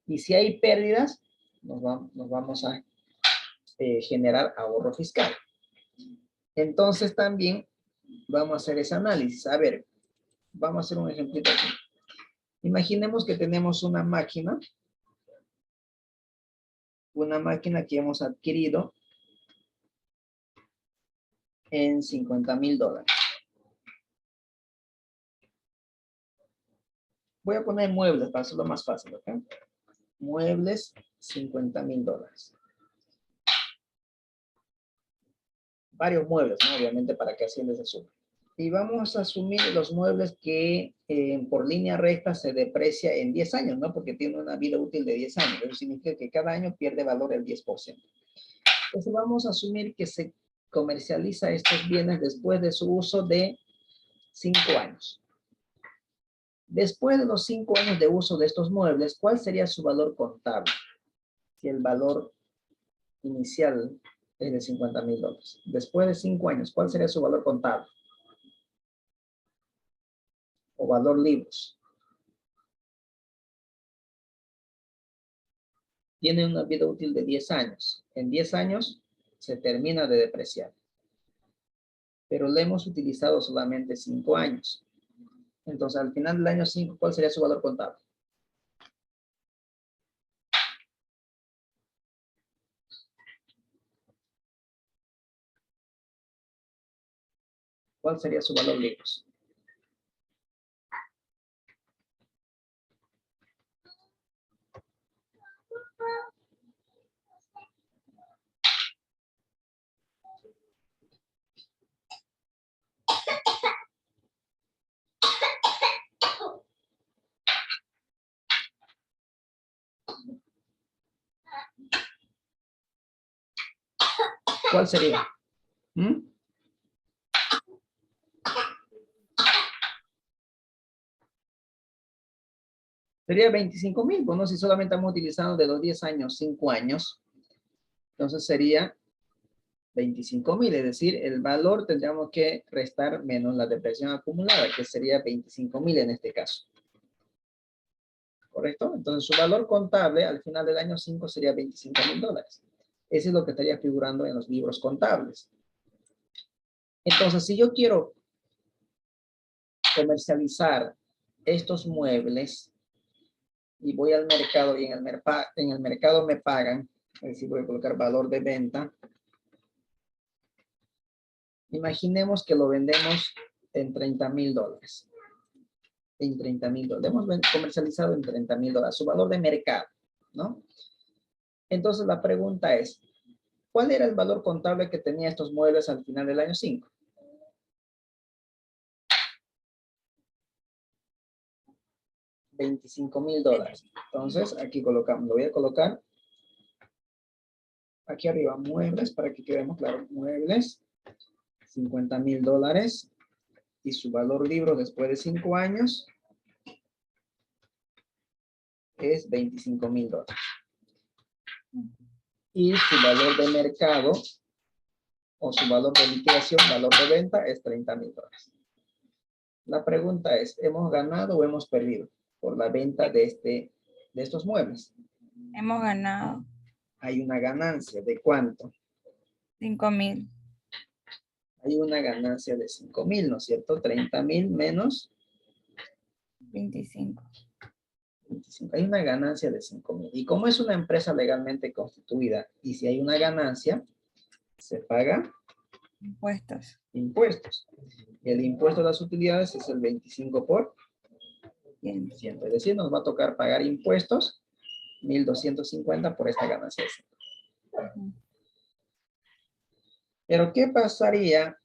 Y si hay pérdidas, nos vamos a generar ahorro fiscal. Entonces también vamos a hacer ese análisis. A ver, vamos a hacer un ejemplito aquí. Imaginemos que tenemos una máquina que hemos adquirido en $50,000. Voy a poner muebles para hacerlo más fácil, ¿ok? Muebles, $50,000. Varios muebles, ¿no? Obviamente para que Hacienda se sume. Y vamos a asumir los muebles que por línea recta se deprecia en 10 años, ¿no? Porque tiene una vida útil de 10 años. Eso significa que cada año pierde valor el 10%. Entonces vamos a asumir que se comercializa estos bienes después de su uso de 5 años. Después de los 5 años de uso de estos muebles, ¿cuál sería su valor contable? Si el valor inicial es de $50,000. Después de 5 años, ¿cuál sería su valor contable? O valor libros. Tiene una vida útil de 10 años. En 10 años se termina de depreciar. Pero le hemos utilizado solamente 5 años. Entonces, al final del año 5, ¿cuál sería su valor contable? ¿Cuál sería su valor libros? ¿Cuál sería? Sería 25,000, bueno, si solamente estamos utilizando de los 10 años, 5 años, entonces sería 25,000, es decir, el valor tendríamos que restar menos la depreciación acumulada, que sería 25,000 en este caso. ¿Correcto? Entonces su valor contable al final del año 5 sería $25,000. Ese es lo que estaría figurando en los libros contables. Entonces, si yo quiero comercializar estos muebles y voy al mercado y en el mercado me pagan, es decir, voy a colocar valor de venta. Imaginemos que lo vendemos en $30,000. En $30,000. Hemos comercializado en $30,000. Su valor de mercado, ¿no? Entonces la pregunta es, ¿cuál era el valor contable que tenía estos muebles al final del año 5? $25,000. Entonces aquí colocamos, lo voy a colocar aquí arriba, muebles, para que quedemos claros. Muebles, $50,000. Y su valor libro después de 5 años es $25,000. Y su valor de mercado o su valor de liquidación, valor de venta es $30,000. La pregunta es, ¿hemos ganado o hemos perdido por la venta de estos muebles? Hemos ganado. Hay una ganancia, ¿de cuánto? 5,000. Hay una ganancia de 5,000, ¿no es cierto? 30,000 menos 25. 25. Hay una ganancia de 5,000. Y como es una empresa legalmente constituida, y si hay una ganancia, se paga Impuestos. impuestos. El impuesto de las utilidades es el 25%. Bien. Es decir, nos va a tocar pagar impuestos 1,250 por esta ganancia. Ujú. Pero ¿qué pasaría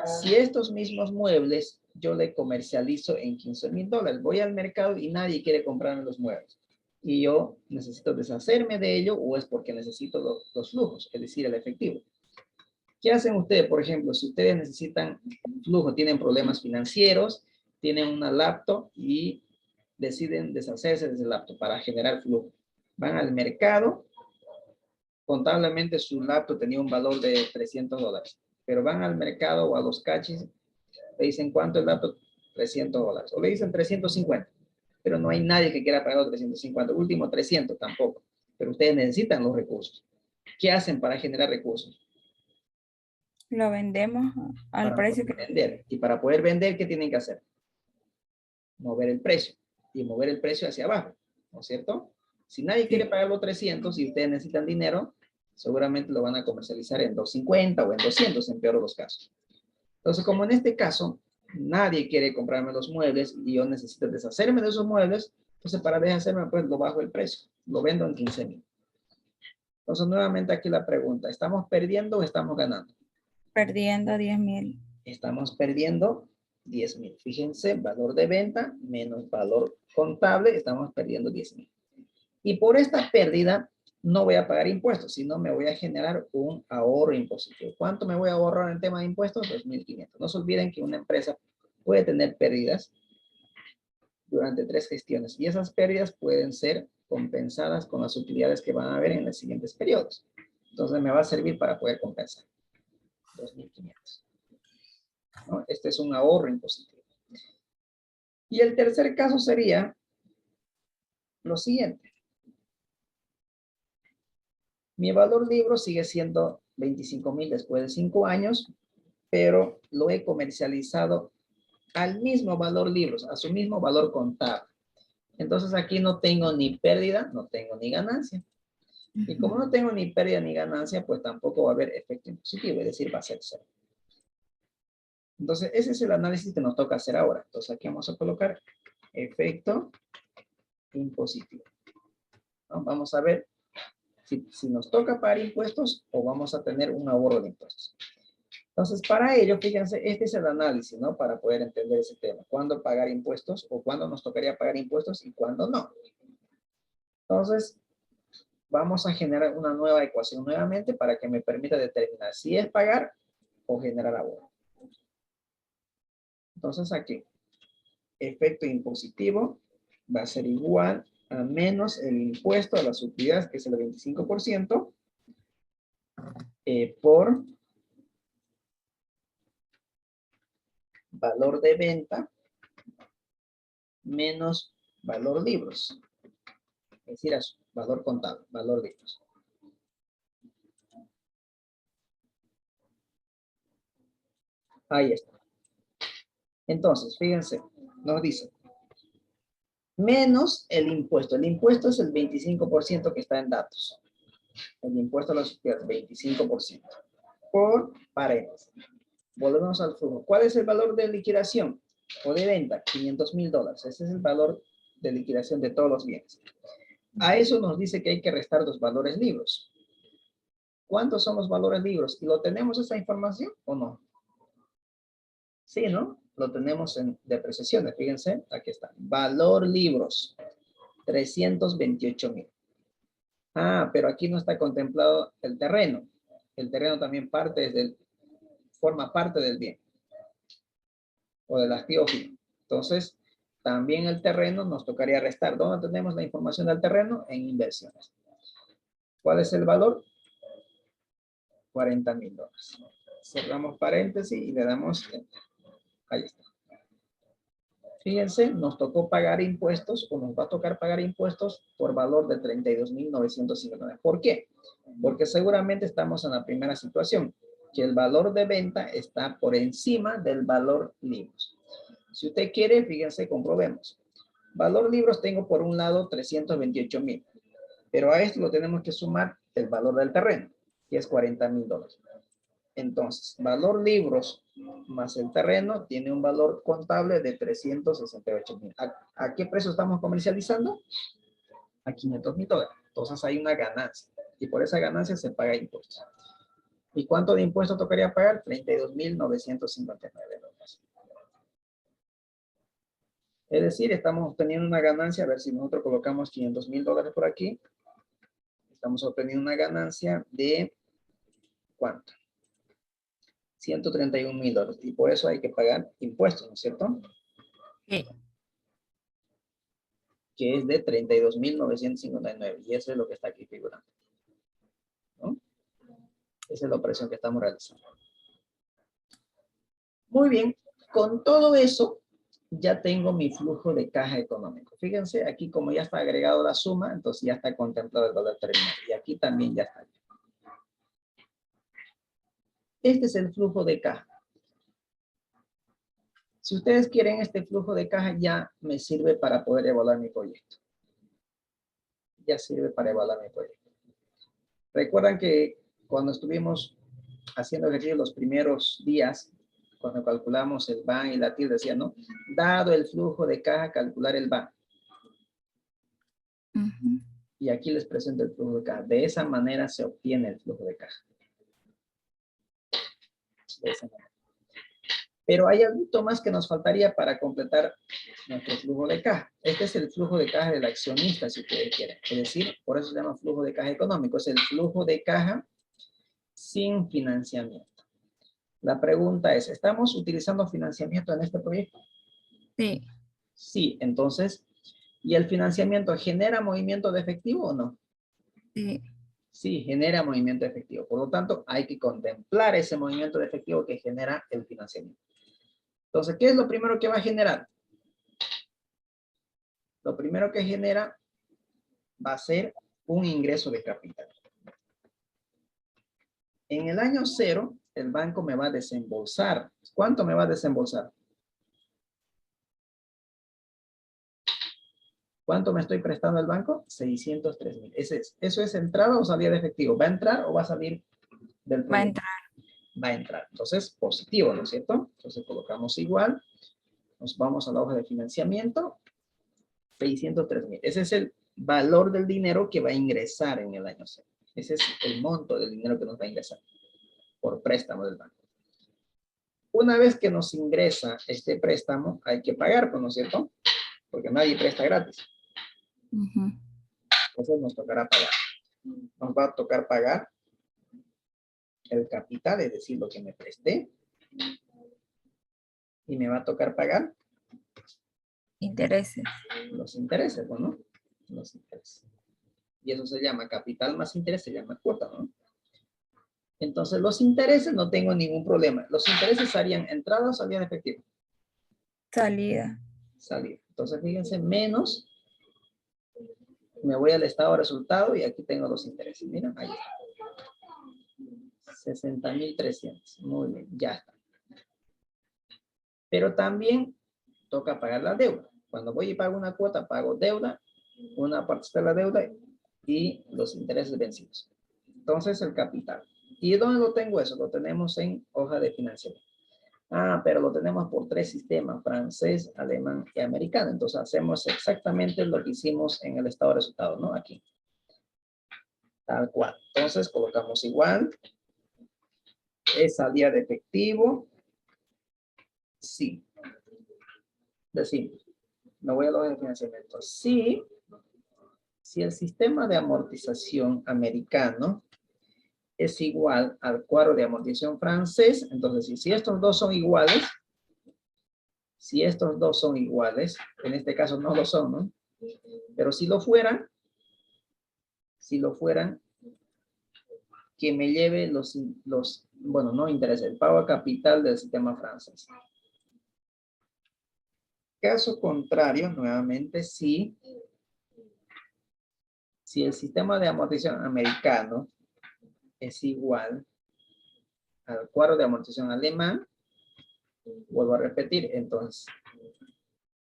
si estos mismos muebles yo le comercializo en $15,000? Voy al mercado y nadie quiere comprarme los muebles. Y yo necesito deshacerme de ello, o es porque necesito los flujos, es decir, el efectivo. ¿Qué hacen ustedes, por ejemplo, si ustedes necesitan flujo, tienen problemas financieros, tienen una laptop y deciden deshacerse de ese laptop para generar flujo? Van al mercado, contablemente su laptop tenía un valor de $300, pero van al mercado o a los cachis, le dicen cuánto el laptop, $300, o le dicen 350, pero no hay nadie que quiera pagar los 350, último 300 tampoco, pero ustedes necesitan los recursos. ¿Qué hacen para generar recursos? Lo vendemos al Para precio poder que... vender. Y para poder vender, ¿qué tienen que hacer? Mover el precio. Y mover el precio hacia abajo, ¿no es cierto? Si nadie quiere pagar los 300 y ustedes necesitan dinero, seguramente lo van a comercializar en 250 o en 200 en peor de los casos. Entonces, como en este caso, nadie quiere comprarme los muebles y yo necesito deshacerme de esos muebles, entonces para deshacerme, pues lo bajo el precio. Lo vendo en 15,000. Entonces, nuevamente aquí la pregunta, ¿estamos perdiendo o estamos ganando? Perdiendo 10,000. Estamos perdiendo 10,000. Fíjense, valor de venta menos valor contable, estamos perdiendo 10,000. Y por esta pérdida no voy a pagar impuestos, sino me voy a generar un ahorro impositivo. ¿Cuánto me voy a ahorrar en tema de impuestos? 2,500. No se olviden que una empresa puede tener pérdidas durante 3 gestiones y esas pérdidas pueden ser compensadas con las utilidades que van a haber en los siguientes periodos. Entonces me va a servir para poder compensar. 2,500. ¿No? Este es un ahorro impositivo. Y el tercer caso sería lo siguiente. Mi valor libro sigue siendo 25,000 después de 5 años, pero lo he comercializado al mismo valor libros, a su mismo valor contable. Entonces aquí no tengo ni pérdida, no tengo ni ganancia. Y como no tengo ni pérdida ni ganancia, pues tampoco va a haber efecto impositivo, es decir, va a ser cero. Entonces ese es el análisis que nos toca hacer ahora. Entonces aquí vamos a colocar efecto impositivo. ¿No? Vamos a ver si nos toca pagar impuestos o vamos a tener un ahorro de impuestos. Entonces, para ello, fíjense, este es el análisis, ¿no? Para poder entender ese tema. ¿Cuándo pagar impuestos o cuándo nos tocaría pagar impuestos y cuándo no? Entonces, vamos a generar una nueva ecuación nuevamente para que me permita determinar si es pagar o generar ahorro. Entonces, aquí, efecto impositivo va a ser igual a menos el impuesto a las utilidades, que es el 25%, por valor de venta menos valor libros. Es decir, valor contable, valor libros. Ahí está. Entonces, fíjense, nos dice, menos el impuesto. El impuesto es el 25% que está en datos. El impuesto a las utilidades, 25%. Por paréntesis. Volvemos al flujo. ¿Cuál es el valor de liquidación o de venta? $500,000. Ese es el valor de liquidación de todos los bienes. A eso nos dice que hay que restar los valores libros. ¿Cuántos son los valores libros? ¿Y lo tenemos esa información o no? Sí, ¿no? Lo tenemos en depreciaciones. Fíjense, aquí está. Valor libros, 328,000. Ah, pero aquí no está contemplado el terreno. El terreno también forma parte del bien o del activo fijo. Entonces, también el terreno nos tocaría restar. ¿Dónde tenemos la información del terreno? En inversiones. ¿Cuál es el valor? $40,000. Cerramos paréntesis y le damos enter. Ahí está. Fíjense, nos tocó pagar impuestos o nos va a tocar pagar impuestos por valor de 32,959. ¿Por qué? Porque seguramente estamos en la primera situación. que el valor de venta está por encima del valor libros. Si usted quiere, fíjense, comprobemos. Valor libros tengo por un lado 328,000, pero a esto lo tenemos que sumar el valor del terreno, que es $40,000. Entonces, valor libros más el terreno tiene un valor contable de 368,000. ¿A qué precio estamos comercializando? A $500,000. Entonces hay una ganancia y por esa ganancia se paga impuestos. ¿Y cuánto de impuesto tocaría pagar? $32,959. Es decir, estamos obteniendo una ganancia, a ver si nosotros colocamos $500,000 por aquí. Estamos obteniendo una ganancia de, ¿cuánto? $131,000. Y por eso hay que pagar impuestos, ¿no es cierto? Sí. Que es de 32,959. Y eso es lo que está aquí figurando, ¿no? Esa es la operación que estamos realizando. Muy bien. Con todo eso, ya tengo mi flujo de caja económico. Fíjense, aquí como ya está agregado la suma, entonces ya está contemplado el valor terminal. Y aquí también ya está. Este es el flujo de caja. Si ustedes quieren este flujo de caja, ya me sirve para poder evaluar mi proyecto. Ya sirve para evaluar mi proyecto. Recuerdan que cuando estuvimos haciendo ejercicio los primeros días, cuando calculamos el VAN y la TIR, decía, ¿no? Dado el flujo de caja, calcular el VAN. Ujú. Y aquí les presento el flujo de caja. De esa manera se obtiene el flujo de caja. De esa manera. Pero hay algo más que nos faltaría para completar nuestro flujo de caja. Este es el flujo de caja del accionista, si ustedes quieren. Es decir, por eso se llama flujo de caja económico. Es el flujo de caja sin financiamiento. La pregunta es, ¿estamos utilizando financiamiento en este proyecto? Sí. Sí, entonces, ¿y el financiamiento genera movimiento de efectivo o no? Sí. Sí, genera movimiento de efectivo. Por lo tanto, hay que contemplar ese movimiento de efectivo que genera el financiamiento. Entonces, ¿qué es lo primero que va a generar? Lo primero que genera va a ser un ingreso de capital. En el año 0, el banco me va a desembolsar. ¿Cuánto me va a desembolsar? ¿Cuánto me estoy prestando al banco? 603,000. ¿Eso es entrada o salida de efectivo? ¿Va a entrar o va a salir del proyecto? Va a entrar. Va a entrar. Entonces, positivo, ¿no es cierto? Entonces, colocamos igual. Nos vamos a la hoja de financiamiento. 603,000. Ese es el valor del dinero que va a ingresar en el año 0. Ese es el monto del dinero que nos va a ingresar por préstamo del banco. Una vez que nos ingresa este préstamo, hay que pagar, ¿no es cierto? Porque nadie presta gratis. Ujú. Entonces nos tocará pagar. Nos va a tocar pagar el capital, es decir, lo que me presté. Y me va a tocar pagar Intereses. los intereses, ¿no? Los intereses. Y eso se llama capital más interés, se llama cuota, ¿no? Entonces, los intereses no tengo ningún problema. Los intereses harían entrada o salida de efectivo. Salida. Salida. Entonces, fíjense, menos. Me voy al estado de resultado y aquí tengo los intereses. Miren, ahí está. 60,300. Muy bien, ya está. Pero también toca pagar la deuda. Cuando voy y pago una cuota, pago deuda, una parte de la deuda y los intereses vencidos. Entonces, el capital. ¿Y dónde lo tengo eso? Lo tenemos en hoja de financiamiento. Ah, pero lo tenemos por 3 sistemas, francés, alemán y americano. Entonces hacemos exactamente lo que hicimos en el estado de resultados, ¿no? Aquí. Tal cual. Entonces colocamos igual. ¿Es salida de efectivo? Sí. Decimos. Me voy a la hoja de financiamiento. Sí. Si el sistema de amortización americano es igual al cuadro de amortización francés, entonces si estos dos son iguales, en este caso no lo son, ¿no? Pero si lo fueran, que me lleve bueno, no interesa, el pago a capital del sistema francés. Caso contrario, nuevamente, si el sistema de amortización americano es igual al cuadro de amortización alemán. Vuelvo a repetir, entonces,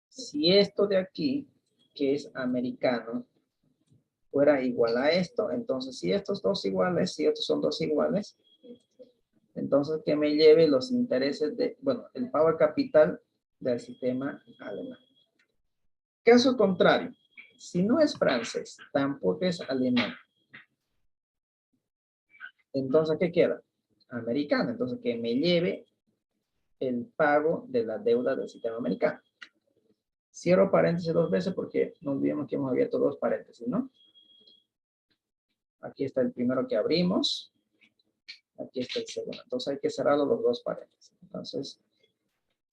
si esto de aquí, que es americano, fuera igual a esto, entonces si estos dos iguales, si estos son dos iguales, entonces que me lleve los intereses de, bueno, el pago al capital del sistema alemán. Caso contrario, si no es francés, tampoco es alemán. Entonces, ¿qué queda? Americano. Entonces, que me lleve el pago de la deuda del sistema americano. Cierro paréntesis dos veces porque no olvidemos que hemos abierto dos paréntesis, ¿no? Aquí está el primero que abrimos. Aquí está el segundo. Entonces hay que cerrar los dos paréntesis. Entonces,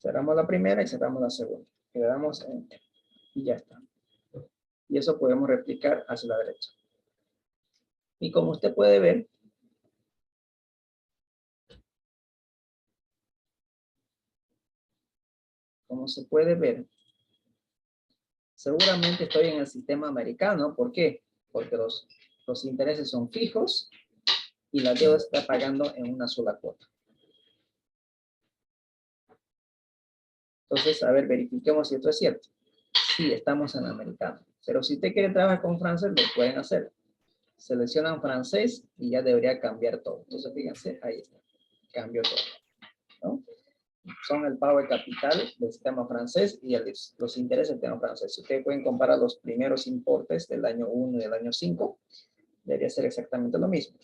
cerramos la primera y cerramos la segunda. Quedamos en... Y ya está. Y eso podemos replicar hacia la derecha. Y como usted puede ver, como se puede ver, seguramente estoy en el sistema americano. ¿Por qué? Porque los intereses son fijos y la deuda está pagando en una sola cuota. Entonces, a ver, verifiquemos si esto es cierto. Sí, estamos en americano. Pero si usted quiere trabajar con francés, lo pueden hacer. Seleccionan francés y ya debería cambiar todo. Entonces, fíjense, ahí está. Cambió todo, ¿no? Son el pago de capital del sistema francés y los intereses del sistema francés. Ustedes pueden comparar los primeros importes del año 1 y del año 5. Debería ser exactamente lo mismo.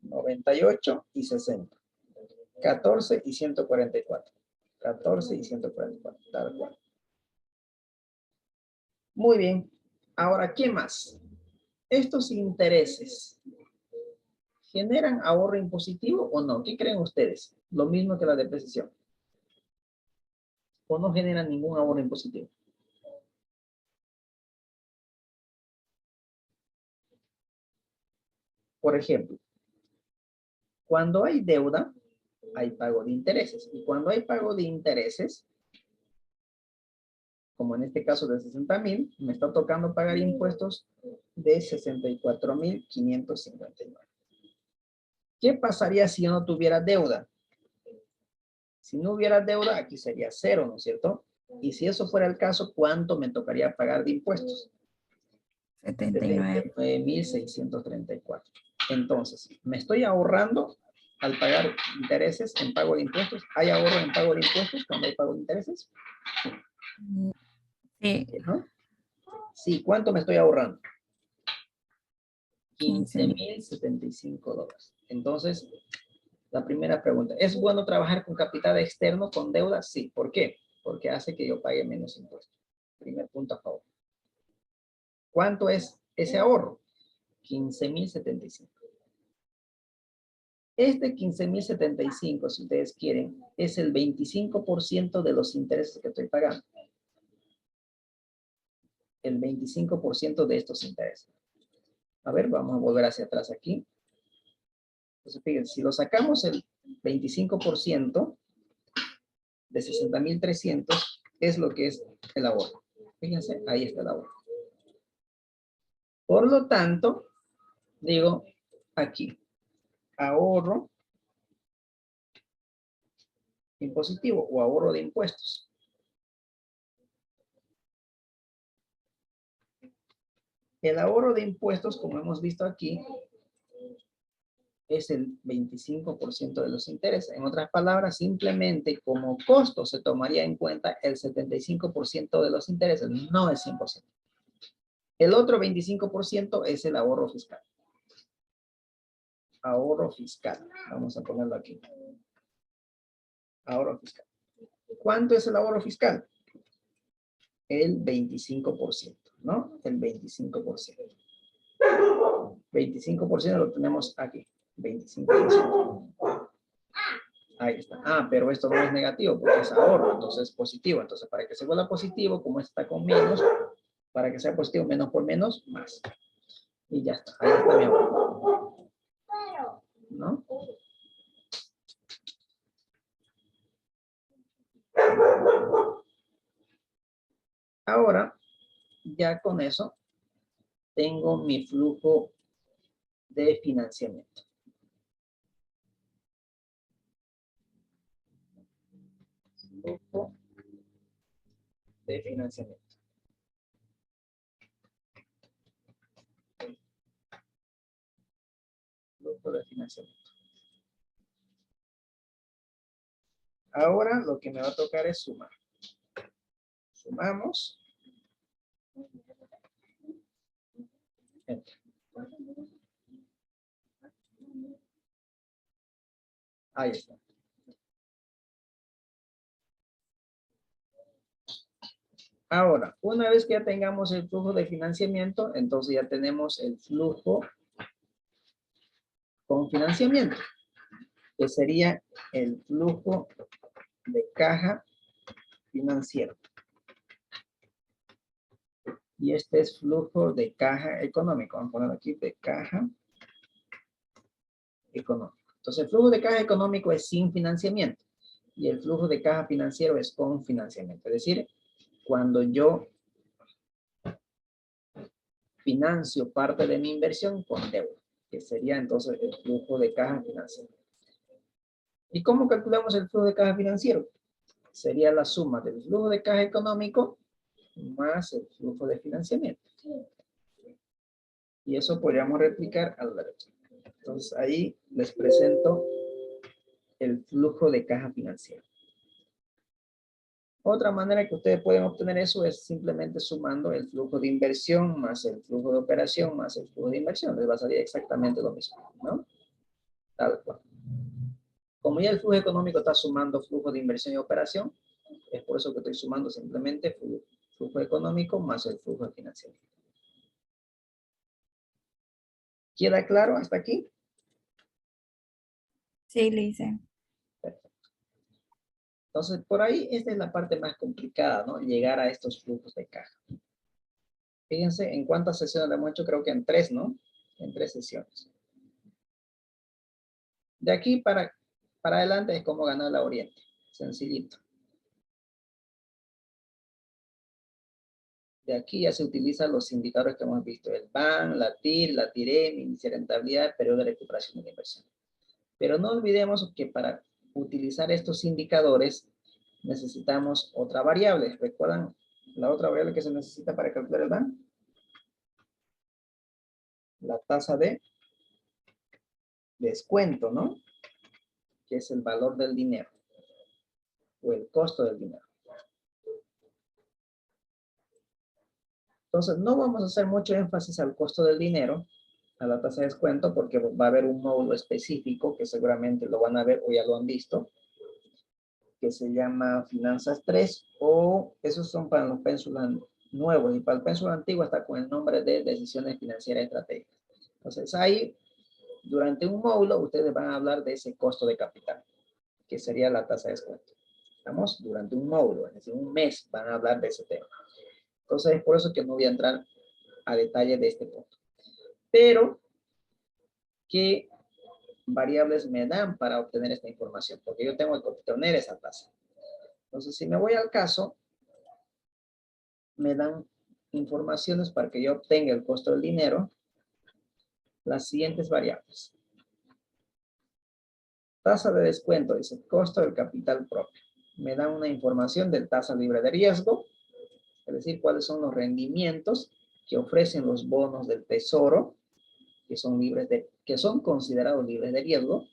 98 y 60. 14 y 144. 14 y 144. Tal cual. Muy bien. Ahora, ¿qué más? ¿Estos intereses generan ahorro impositivo o no? ¿Qué creen ustedes? Lo mismo que la depreciación. ¿O no generan ningún ahorro impositivo? Por ejemplo, cuando hay deuda, hay pago de intereses. Y cuando hay pago de intereses, como en este caso de 60,000, me está tocando pagar impuestos de 64,559. ¿Qué pasaría si yo no tuviera deuda? Si no hubiera deuda, aquí sería 0, ¿no es cierto? Y si eso fuera el caso, ¿cuánto me tocaría pagar de impuestos? 79. 79,634. Entonces, me estoy ahorrando al pagar intereses en pago de impuestos. ¿Hay ahorro en pago de impuestos cuando hay pago de intereses? Sí, ¿No? Sí, ¿cuánto me estoy ahorrando? 15,000. $15,075. Entonces, la primera pregunta, ¿es bueno trabajar con capital externo, con deuda? Sí. ¿Por qué? Porque hace que yo pague menos impuestos. Primer punto a favor. ¿Cuánto es ese ahorro? 15,075. Este 15,075, si ustedes quieren, es el 25% de los intereses que estoy pagando. El 25% de estos intereses. A ver, vamos a volver hacia atrás aquí. Entonces, fíjense, si lo sacamos el 25% de 60,300 es lo que es el ahorro. Fíjense, ahí está el ahorro. Por lo tanto, digo aquí, ahorro impositivo o ahorro de impuestos. El ahorro de impuestos, como hemos visto aquí, es el 25% de los intereses. En otras palabras, simplemente como costo se tomaría en cuenta el 75% de los intereses, no el 100%. El otro 25% es el ahorro fiscal. Ahorro fiscal. Vamos a ponerlo aquí. Ahorro fiscal. ¿Cuánto es el ahorro fiscal? El 25%, ¿no? El 25%. 25% lo tenemos aquí. 25%. Ahí está. Ah, pero esto no es negativo porque es ahorro, entonces es positivo. Entonces, para que se vuelva positivo, como está con menos, para que sea positivo, menos por menos, más. Y ya está. Ahí está mi ahorro. ¿No? Ahora, ya con eso, tengo mi flujo de financiamiento. flujo de financiamiento. Flujo de financiamiento. Ahora lo que me va a tocar es sumar. Sumamos. Enter. Ahí está. Ahora, una vez que ya tengamos el flujo de financiamiento, entonces ya tenemos el flujo con financiamiento, que sería el flujo de caja financiero. Y este es flujo de caja económico. Vamos a poner aquí de caja económico. Entonces, el flujo de caja económico es sin financiamiento. Y el flujo de caja financiero es con financiamiento. Es decir, cuando yo financio parte de mi inversión con deuda, que sería entonces el flujo de caja financiero. ¿Y cómo calculamos el flujo de caja financiero? Sería la suma del flujo de caja económico más el flujo de financiamiento. Y eso podríamos replicar a la derecha. Entonces ahí les presento el flujo de caja financiero. Otra manera que ustedes pueden obtener eso es simplemente sumando el flujo de inversión más el flujo de operación más el flujo de inversión. Les va a salir exactamente lo mismo, ¿no? Tal cual. Como ya el flujo económico está sumando flujo de inversión y operación, es por eso que estoy sumando simplemente flujo económico más el flujo de financiamiento. ¿Queda claro hasta aquí? Sí, Lice. Entonces, por ahí, esta es la parte más complicada, ¿no? Llegar a estos flujos de caja. Fíjense en cuántas sesiones le hemos hecho, creo que en 3, ¿no? En 3 sesiones. De aquí para adelante es como ganar la Oriente. Sencillito. De aquí ya se utilizan los indicadores que hemos visto. El BAN, la TIR, la TIREM, índice de rentabilidad, periodo de recuperación de la inversión. Pero no olvidemos que para utilizar estos indicadores necesitamos otra variable. ¿Recuerdan la otra variable que se necesita para calcular el BAN? La tasa de descuento, ¿no? Que es el valor del dinero o el costo del dinero. Entonces, no vamos a hacer mucho énfasis al costo del dinero, a la tasa de descuento, porque va a haber un módulo específico que seguramente lo van a ver o ya lo han visto, que se llama Finanzas 3, o esos son para los pénsulas nuevos, y para el pénsul antiguo está con el nombre de Decisiones Financieras Estratégicas. Entonces, ahí, durante un módulo, ustedes van a hablar de ese costo de capital, que sería la tasa de descuento. Estamos durante un módulo, es decir, un mes van a hablar de ese tema. Entonces, es por eso que no voy a entrar a detalle de este punto. Pero, ¿qué variables me dan para obtener esta información? Porque yo tengo que obtener esa tasa. Entonces, si me voy al caso, me dan informaciones para que yo obtenga el costo del dinero, las siguientes variables. Tasa de descuento, dice, costo del capital propio. Me dan una información de tasa libre de riesgo, es decir, cuáles son los rendimientos que ofrecen los bonos del tesoro, que son considerados libres de riesgo.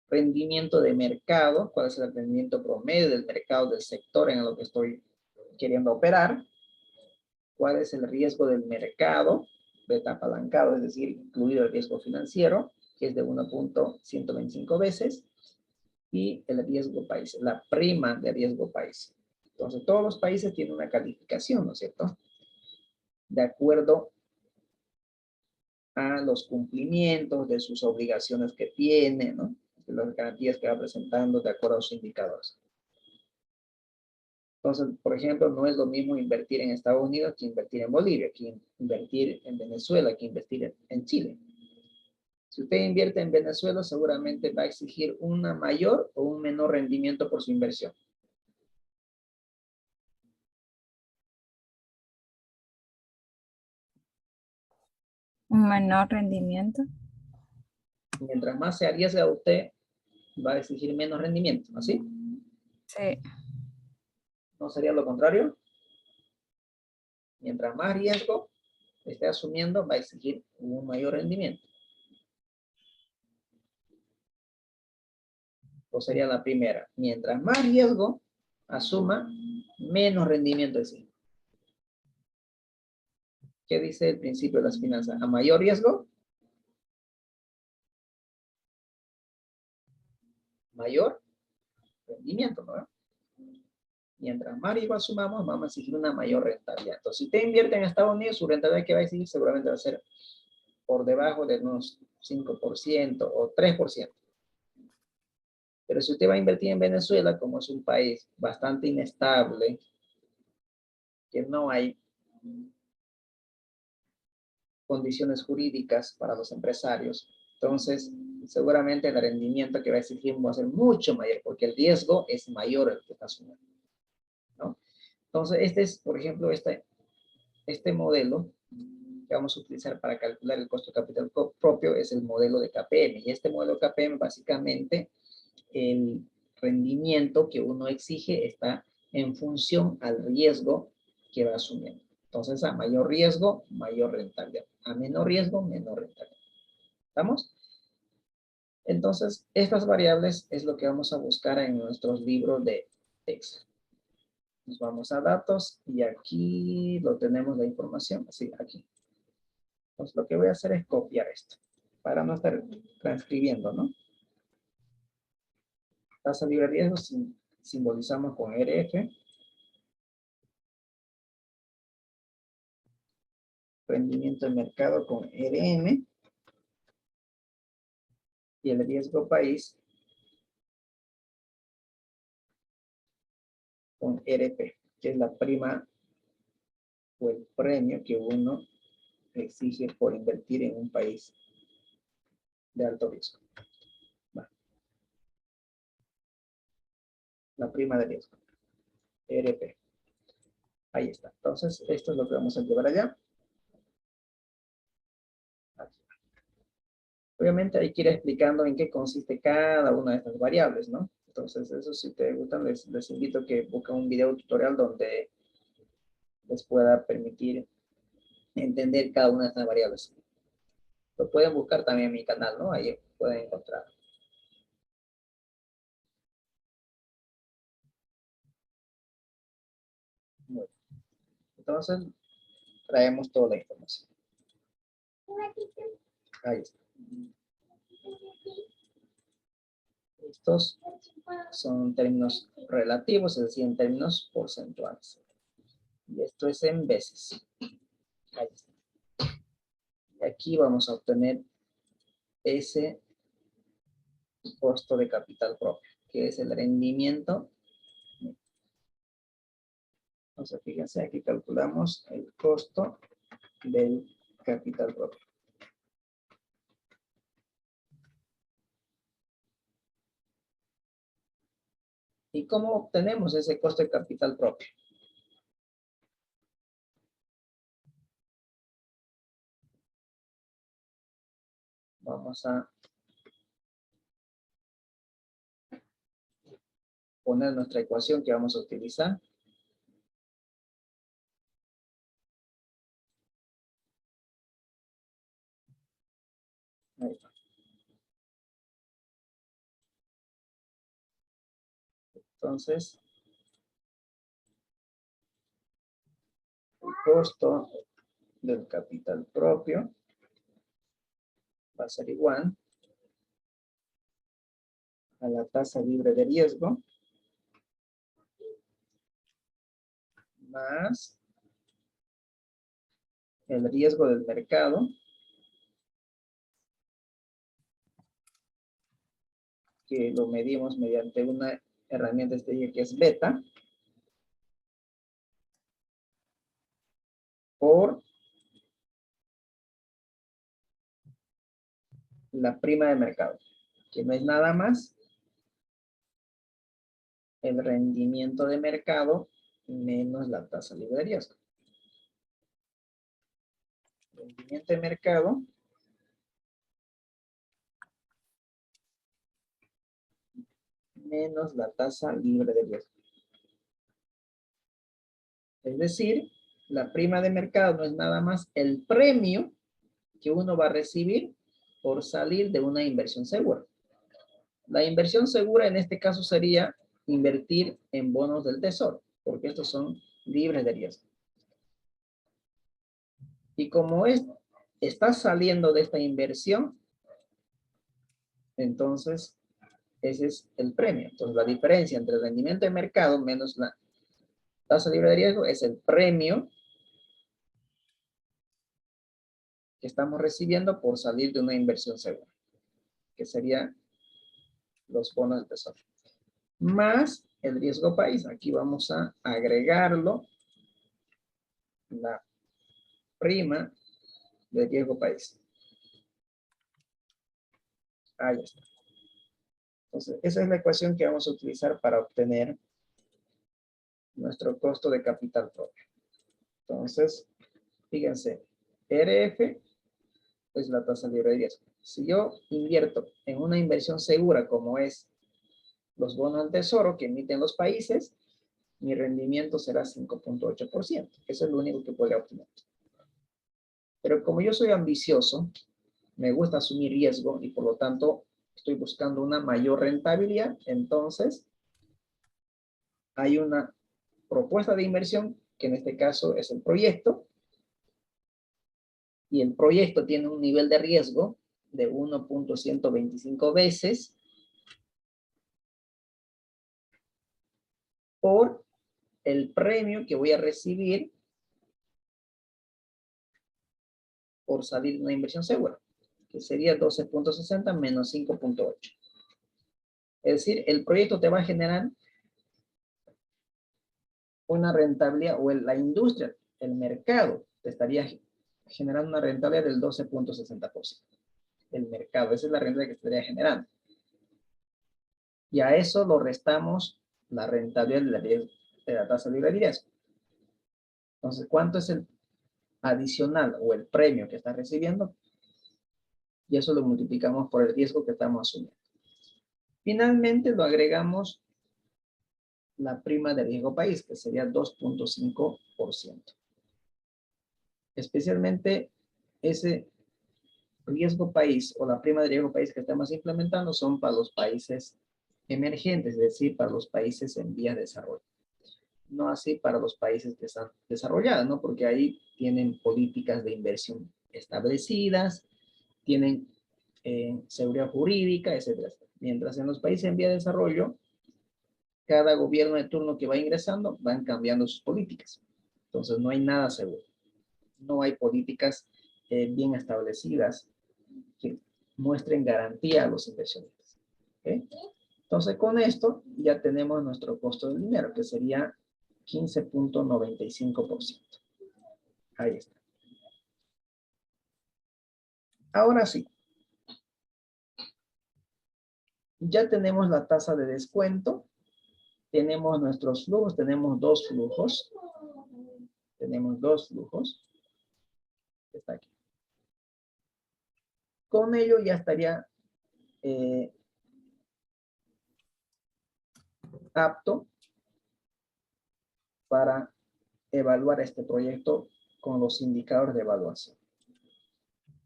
Rendimiento de mercado, cuál es el rendimiento promedio del mercado del sector en el que estoy queriendo operar. Cuál es el riesgo del mercado, beta apalancado, es decir, incluido el riesgo financiero, que es de 1.125 veces. Y el riesgo país, la prima de riesgo país. Entonces, todos los países tienen una calificación, ¿no es cierto? De acuerdo a los cumplimientos de sus obligaciones que tienen, ¿no? De las garantías que va presentando de acuerdo a sus indicadores. Entonces, por ejemplo, no es lo mismo invertir en Estados Unidos que invertir en Bolivia, que invertir en Venezuela, que invertir en Chile. Si usted invierte en Venezuela, seguramente va a exigir un mayor o un menor rendimiento por su inversión. Un menor rendimiento. Mientras más se arriesga usted, va a exigir menos rendimiento, ¿así? Sí, ¿No sería lo contrario? Mientras más riesgo esté asumiendo, va a exigir un mayor rendimiento. O sería la primera. Mientras más riesgo asuma, menos rendimiento exige. ¿Qué dice el principio de las finanzas? A mayor riesgo, mayor rendimiento, ¿no? Mientras más riesgo asumamos, vamos a exigir una mayor rentabilidad. Entonces, si usted invierte en Estados Unidos, su rentabilidad que va a exigir seguramente va a ser por debajo de unos 5% o 3%. Pero si usted va a invertir en Venezuela, como es un país bastante inestable, que no hay condiciones jurídicas para los empresarios, entonces seguramente el rendimiento que va a exigir va a ser mucho mayor, porque el riesgo es mayor el que está asumiendo, ¿no? Entonces, este es, por ejemplo, este modelo que vamos a utilizar para calcular el costo de capital propio es el modelo de KPM. Y este modelo de KPM, básicamente, el rendimiento que uno exige está en función al riesgo que va asumiendo. Entonces, a mayor riesgo, mayor rentabilidad. A menor riesgo, menor rentabilidad. ¿Estamos? Entonces, estas variables es lo que vamos a buscar en nuestros libros de Excel. Nos vamos a datos y aquí lo tenemos la información. Sí, aquí. Entonces, lo que voy a hacer es copiar esto para no estar transcribiendo, ¿no? Tasa libre de riesgo simbolizamos con RF. Rendimiento de mercado con RM. Y el riesgo país con RP, que es la prima o el premio que uno exige por invertir en un país de alto riesgo. Va. La prima de riesgo, RP. Ahí está. Entonces, esto es lo que vamos a llevar allá. Aquí. Obviamente hay que ir explicando en qué consiste cada una de estas variables, ¿no? Entonces, eso si te gustan, les invito a que busquen un video tutorial donde les pueda permitir entender cada una de estas variables. Lo pueden buscar también en mi canal, ¿no? Ahí pueden encontrar. Muy bien. Entonces, traemos toda la información. Ahí está. Estos son términos relativos, es decir, en términos porcentuales. Y esto es en veces. Ahí está. Y aquí vamos a obtener ese costo de capital propio, que es el rendimiento. Entonces, fíjense, aquí calculamos el costo del capital propio. ¿Y cómo obtenemos ese costo de capital propio? Vamos a poner nuestra ecuación que vamos a utilizar. Ahí está. Entonces, el costo del capital propio va a ser igual a la tasa libre de riesgo más el riesgo del mercado que lo medimos mediante una herramienta estadística que es beta por la prima de mercado, que no es nada más el rendimiento de mercado menos la tasa libre de riesgo. Rendimiento de mercado menos la tasa libre de riesgo. Es decir, la prima de mercado no es nada más el premio que uno va a recibir por salir de una inversión segura. La inversión segura en este caso sería invertir en bonos del tesoro, porque estos son libres de riesgo. Y como está saliendo de esta inversión, entonces ese es el premio. Entonces la diferencia entre el rendimiento de mercado menos la tasa libre de riesgo es el premio que estamos recibiendo por salir de una inversión segura, que sería los bonos del tesoro. Más el riesgo país. Aquí vamos a agregarlo, la prima de riesgo país. Ahí está. Entonces, esa es la ecuación que vamos a utilizar para obtener nuestro costo de capital propio. Entonces, fíjense, RF es la tasa libre de riesgo. Si yo invierto en una inversión segura como es los bonos del tesoro que emiten los países, mi rendimiento será 5.8%. Eso es lo único que podría obtener. Pero como yo soy ambicioso, me gusta asumir riesgo y por lo tanto estoy buscando una mayor rentabilidad, entonces hay una propuesta de inversión que en este caso es el proyecto, y el proyecto tiene un nivel de riesgo de 1.125 veces por el premio que voy a recibir por salir de una inversión segura, que sería 12.60 menos 5.8. Es decir, el proyecto te va a generar una rentabilidad, o la industria, el mercado, te estaría generando una rentabilidad del 12.60%. El mercado, esa es la rentabilidad que estaría generando. Y a eso lo restamos la rentabilidad de la tasa libre de riesgo. Entonces, ¿cuánto es el adicional o el premio que estás recibiendo? Y eso lo multiplicamos por el riesgo que estamos asumiendo. Finalmente lo agregamos la prima de riesgo país, que sería 2.5%. Especialmente ese riesgo país o la prima de riesgo país que estamos implementando son para los países emergentes, es decir, para los países en vías de desarrollo. No así para los países que están desarrollados, ¿no? Porque ahí tienen políticas de inversión establecidas, tienen seguridad jurídica, etc. Mientras en los países en vía de desarrollo, cada gobierno de turno que va ingresando van cambiando sus políticas. Entonces no hay nada seguro. No hay políticas bien establecidas que muestren garantía a los inversionistas. ¿Okay? Entonces con esto ya tenemos nuestro costo del dinero, que sería 15.95%. Ahí está. Ahora sí. Ya tenemos la tasa de descuento. Tenemos nuestros flujos. Tenemos dos flujos. Tenemos dos flujos. Está aquí. Con ello ya estaría apto para evaluar este proyecto con los indicadores de evaluación.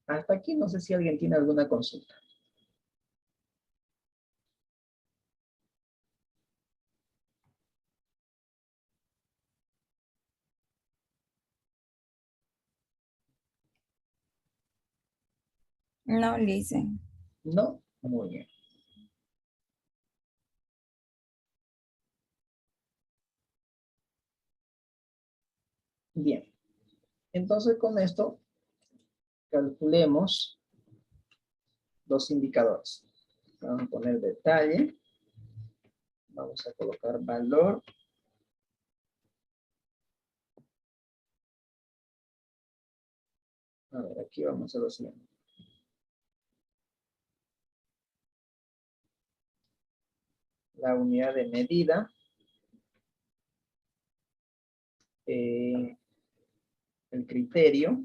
Hasta aquí no sé si alguien tiene alguna consulta. No, Lice. ¿No? Muy bien. Bien. Entonces con esto calculemos los indicadores. Vamos a poner detalle. Vamos a colocar valor. A ver, aquí vamos a hacer lo siguiente. La unidad de medida. El criterio.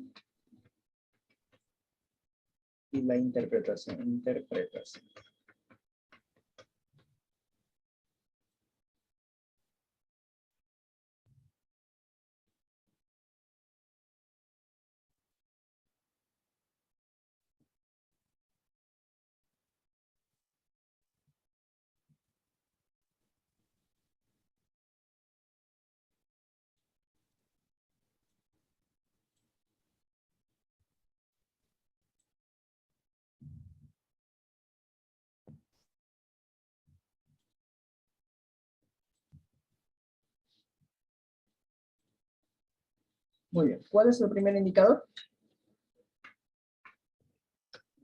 Y la interpretación. Muy bien. ¿Cuál es el primer indicador?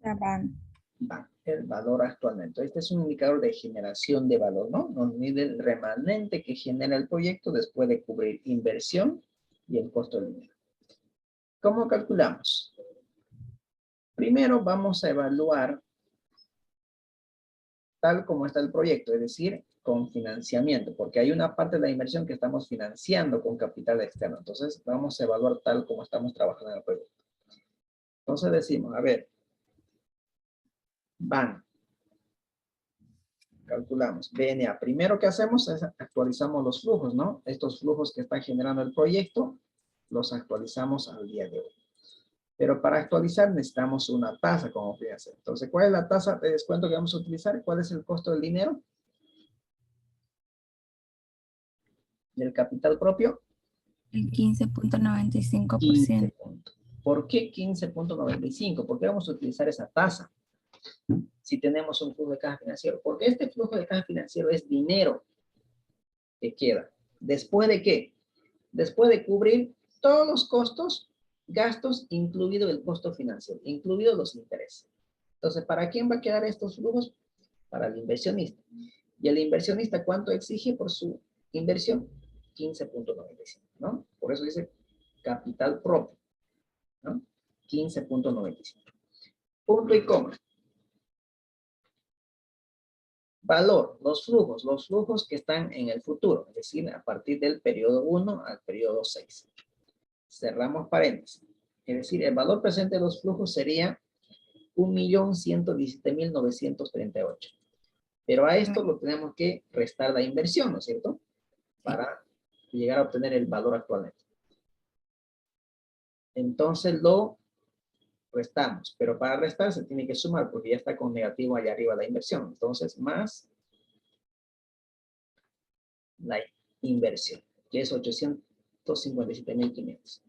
La van. Va, el valor actualmente. Este es un indicador de generación de valor, ¿no? Nos mide el remanente que genera el proyecto después de cubrir inversión y el costo del dinero. ¿Cómo calculamos? Primero vamos a evaluar tal como está el proyecto, es decir, con financiamiento, porque hay una parte de la inversión que estamos financiando con capital externo. Entonces, vamos a evaluar tal como estamos trabajando en el proyecto. Entonces decimos, a ver, van, calculamos, BNA. Primero que hacemos es actualizamos los flujos, ¿no? Estos flujos que está generando el proyecto, los actualizamos al día de hoy. Pero para actualizar necesitamos una tasa como fíjense. Entonces, ¿cuál es la tasa de descuento que vamos a utilizar? ¿Cuál es el costo del dinero? Del capital propio. El 15.95%. 15 puntos. ¿Por qué 15.95? ¿Por qué vamos a utilizar esa tasa? Si tenemos un flujo de caja financiero. Porque este flujo de caja financiero es dinero que queda. ¿Después de qué? Después de cubrir todos los costos, gastos, incluido el costo financiero, incluidos los intereses. Entonces, ¿para quién va a quedar estos flujos? Para el inversionista. ¿Y el inversionista cuánto exige por su inversión? 15.95, ¿no? Por eso dice capital propio, ¿no? 15.95. Punto y coma. Valor, los flujos que están en el futuro, es decir, a partir del periodo 1 al periodo 6. Cerramos paréntesis. Es decir, el valor presente de los flujos sería 1.117.938. Pero a esto lo tenemos que restar la inversión, ¿no es cierto? Para llegar a obtener el valor actualmente. Entonces lo restamos, pero para restar se tiene que sumar porque ya está con negativo allá arriba la inversión. Entonces, más la inversión, que es 857.500.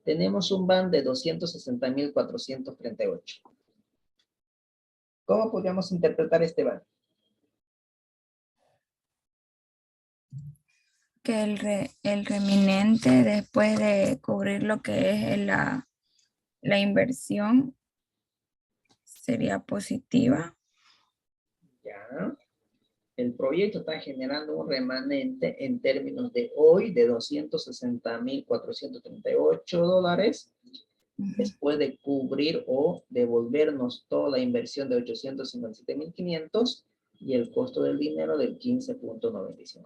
Tenemos un van de 260.438. ¿Cómo podríamos interpretar este van? Que el remanente después de cubrir lo que es la inversión sería positiva. Ya. El proyecto está generando un remanente en términos de hoy de $260.438 después de cubrir o devolvernos toda la inversión de 857.500 y el costo del dinero del 15.95%.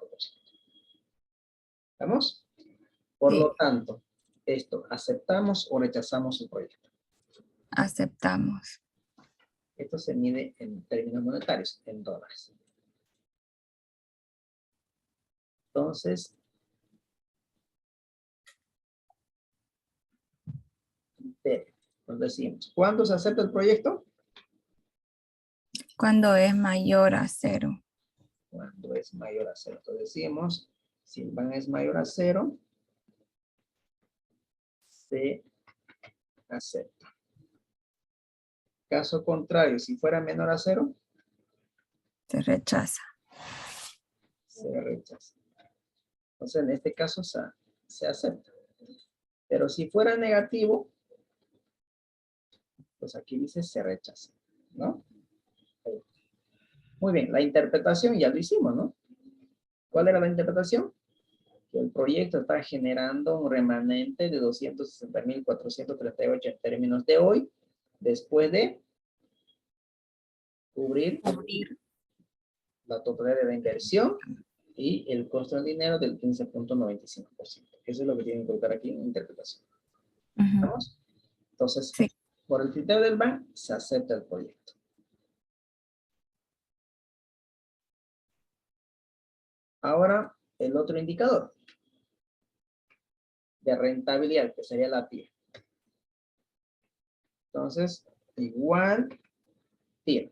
¿Estamos? Por Sí. lo tanto, esto, ¿aceptamos o rechazamos el proyecto? Aceptamos. Esto se mide en términos monetarios, en dólares. Entonces, nos decimos, ¿cuándo se acepta el proyecto? Cuando es mayor a 0. Cuando es mayor a 0. Entonces decimos, si el van es mayor a 0, se acepta. Caso contrario, si fuera menor a 0, Se rechaza. se rechaza. Entonces, en este caso se acepta. Pero si fuera negativo, pues aquí dice se rechaza, ¿no? Muy bien, la interpretación ya lo hicimos, ¿no? ¿Cuál era la interpretación? Que el proyecto está generando un remanente de 260.438 en términos de hoy, después de cubrir la totalidad de la inversión y el costo del dinero del 15.95%. Eso es lo que tienen que colocar aquí en la interpretación. ¿Estamos? Entonces, Sí. por el criterio del BAN, se acepta el proyecto. Ahora, el otro indicador de rentabilidad, que sería la TIR. Entonces, igual TIR.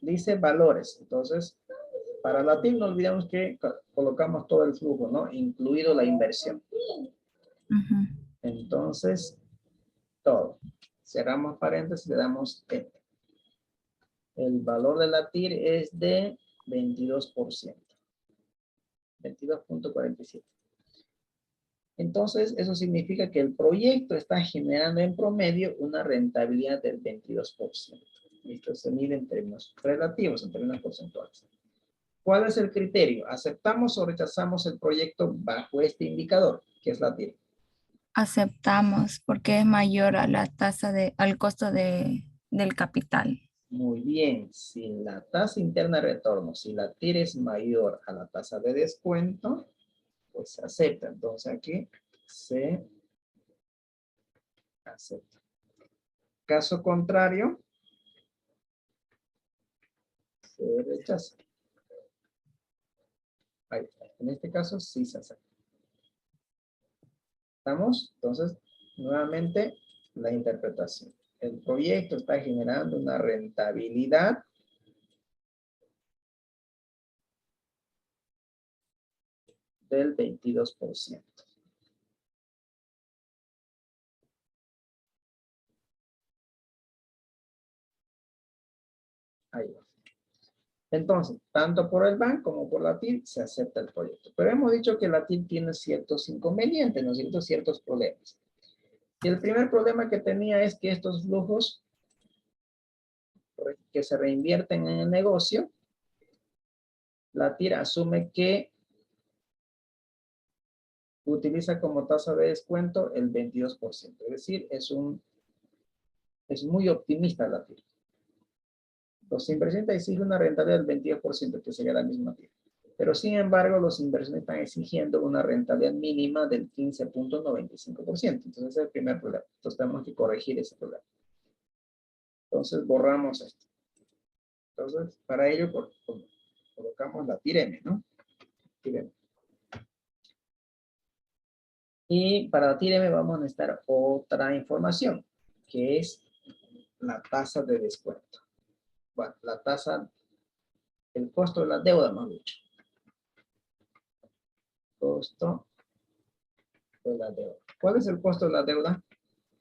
Dice valores. Entonces, para la TIR no olvidemos que colocamos todo el flujo, ¿no? Incluido la inversión. Entonces, todo. Cerramos paréntesis, le damos Enter. El valor de la TIR es de 22%. 22.47. Entonces, eso significa que el proyecto está generando en promedio una rentabilidad del 22%. Esto se mide en términos relativos, en términos porcentuales. ¿Cuál es el criterio? ¿Aceptamos o rechazamos el proyecto bajo este indicador, que es la TIR? Aceptamos porque es mayor a la tasa al costo del capital. Muy bien. Si la tasa interna de retorno, si la TIR es mayor a la tasa de descuento, pues se acepta. Entonces aquí se acepta. Caso contrario, se rechaza. Ahí está. En este caso sí se acepta. ¿Estamos? Entonces, nuevamente, la interpretación. El proyecto está generando una rentabilidad del 22%. Ahí va. Entonces, tanto por el BAN como por la TIR se acepta el proyecto. Pero hemos dicho que la TIR tiene ciertos inconvenientes, ¿no es cierto? Ciertos problemas. Y el primer problema que tenía es que estos flujos que se reinvierten en el negocio, la TIR asume que utiliza como tasa de descuento el 22%. Es decir, es muy optimista la TIR. Los inversionistas exigen una rentabilidad del 22%, que sería la misma TIR. Pero sin embargo, los inversionistas están exigiendo una rentabilidad mínima del 15.95%. Entonces, ese es el primer problema. Entonces, tenemos que corregir ese problema. Entonces, borramos esto. Entonces, para ello, colocamos la TIR M, ¿no? TIR M. Y para la TIR M vamos a necesitar otra información, que es la tasa de descuento. Bueno, la tasa, el costo de la deuda, más dicho. Costo de la deuda. ¿Cuál es el costo de la deuda?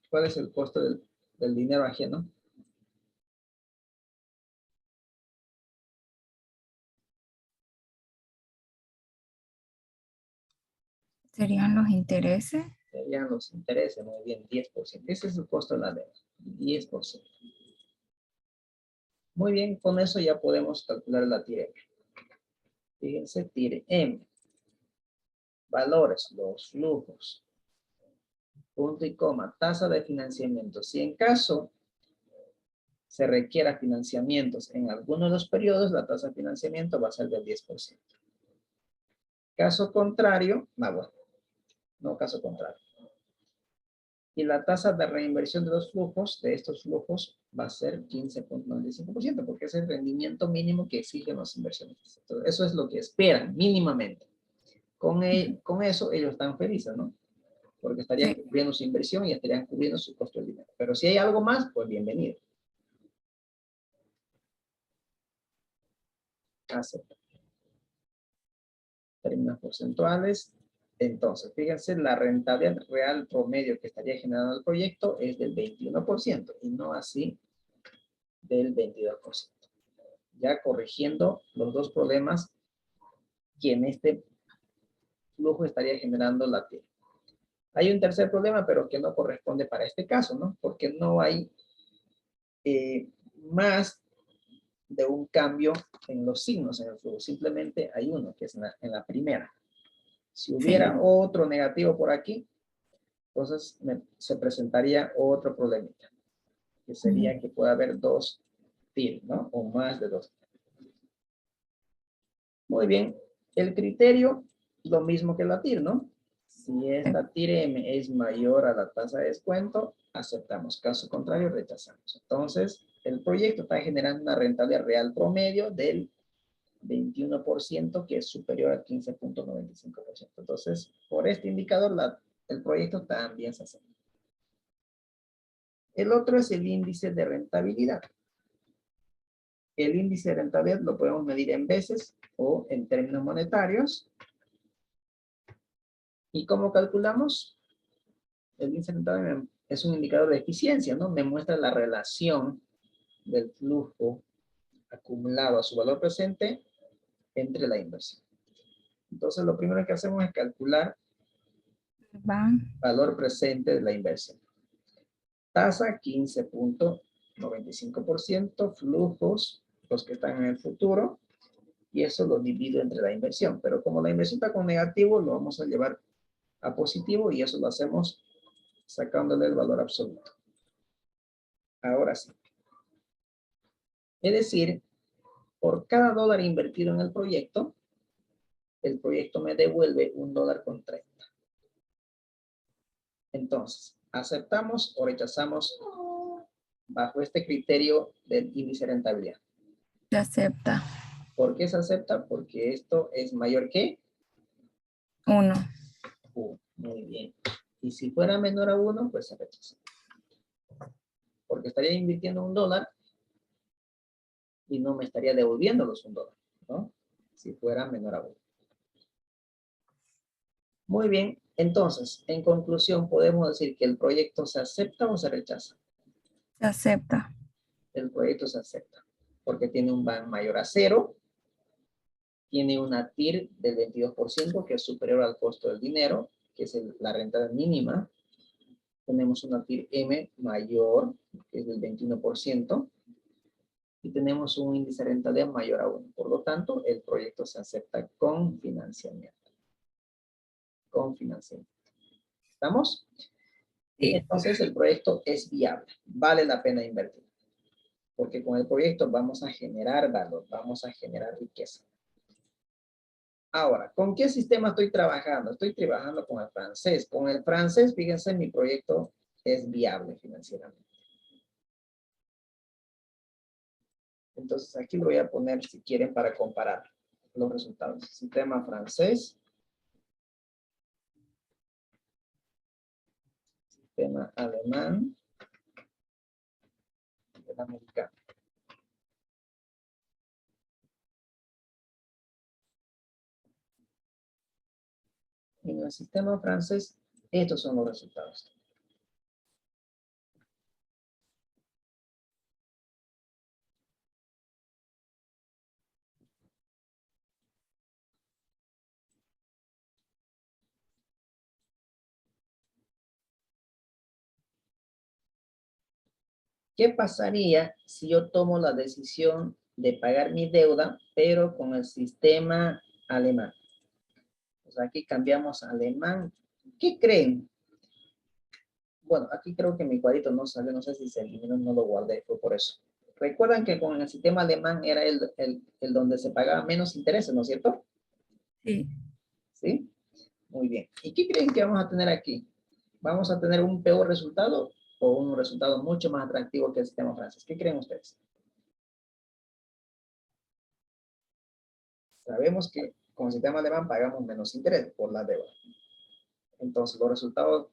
¿Cuál es el costo del dinero ajeno? ¿Serían los intereses? Serían los intereses, muy bien, 10%. Ese es el costo de la deuda, 10%. Muy bien, con eso ya podemos calcular la TIR M. Fíjense, TIR M. Valores, los flujos. Punto y coma, tasa de financiamiento. Si en caso se requiera financiamientos en alguno de los periodos, la tasa de financiamiento va a ser del 10%. Caso contrario, no caso contrario. Y la tasa de reinversión de los flujos, de estos flujos, va a ser 15.95%, porque es el rendimiento mínimo que exigen los inversionistas. Entonces, eso es lo que esperan, mínimamente. Con eso, ellos están felices, ¿no? Porque estarían cubriendo su inversión y estarían cubriendo su costo de dinero. Pero si hay algo más, pues bienvenido. Acepta. Términos porcentuales. Entonces, fíjense, la rentabilidad real promedio que estaría generando el proyecto es del 21% y no así del 22%. Ya corrigiendo los dos problemas que en este flujo estaría generando la TIR. Hay un tercer problema, pero que no corresponde para este caso, ¿no? Porque no hay más de un cambio en los signos en el flujo. Simplemente hay uno, que es en la primera. Si hubiera otro negativo por aquí, entonces se presentaría otro problemita, que sería que pueda haber dos TIR, ¿no? O más de dos. Muy bien. El criterio, lo mismo que la TIR, ¿no? Si esta TIR M es mayor a la tasa de descuento, aceptamos. Caso contrario, rechazamos. Entonces, el proyecto está generando una rentabilidad real promedio del 21%, que es superior al 15.95%. Entonces, por este indicador, el proyecto también se acepta. El otro es el índice de rentabilidad. El índice de rentabilidad lo podemos medir en veces o en términos monetarios. ¿Y cómo calculamos? El índice de rentabilidad es un indicador de eficiencia, ¿no? Me muestra la relación del flujo acumulado a su valor presente entre la inversión. Entonces, lo primero que hacemos es calcular Van. valor presente de la inversión. Tasa 15.95%, flujos, los que están en el futuro, y eso lo divido entre la inversión. Pero como la inversión está con negativo, lo vamos a llevar a positivo y eso lo hacemos sacándole el valor absoluto. Ahora sí. Es decir, por cada dólar invertido en el proyecto me devuelve $1.30. Entonces, ¿aceptamos o rechazamos bajo este criterio del índice de rentabilidad? Se acepta. ¿Por qué se acepta? Porque esto es mayor que 1. 1. Muy bien. Y si fuera menor a 1, pues se rechaza. Porque estaría invirtiendo $1 y no me estaría devolviendo los $1, ¿no? Si fuera menor a 1. Muy bien. Entonces, en conclusión, podemos decir que el proyecto se acepta o se rechaza. Se acepta. El proyecto se acepta. Porque tiene un VAN mayor a 0. Tiene una TIR del 22%, que es superior al costo del dinero, que es la renta mínima. Tenemos una TIR M mayor, que es del 21%. Y tenemos un índice de rentabilidad mayor a 1. Por lo tanto, el proyecto se acepta con financiamiento. Con financiamiento. ¿Estamos? Sí. Entonces, el proyecto es viable. Vale la pena invertir. Porque con el proyecto vamos a generar valor, vamos a generar riqueza. Ahora, ¿con qué sistema estoy trabajando? Estoy trabajando con el francés. Con el francés, fíjense, mi proyecto es viable financieramente. Entonces, aquí lo voy a poner, si quieren, para comparar los resultados. Sistema francés. Sistema alemán. Y el americano. En el sistema francés, estos son los resultados. ¿Qué pasaría si yo tomo la decisión de pagar mi deuda, pero con el sistema alemán? Pues aquí cambiamos a alemán. ¿Qué creen? Bueno, aquí creo que mi cuadrito no sale, no sé si se eliminó, no lo guardé, fue por eso. Recuerdan que con el sistema alemán era el donde se pagaba menos intereses, ¿no es cierto? Sí. ¿Sí? Muy bien. ¿Y qué creen que vamos a tener aquí? ¿Vamos a tener un peor resultado o un resultado mucho más atractivo que el sistema francés? ¿Qué creen ustedes? Sabemos que con el sistema alemán pagamos menos interés por la deuda. Entonces, los resultados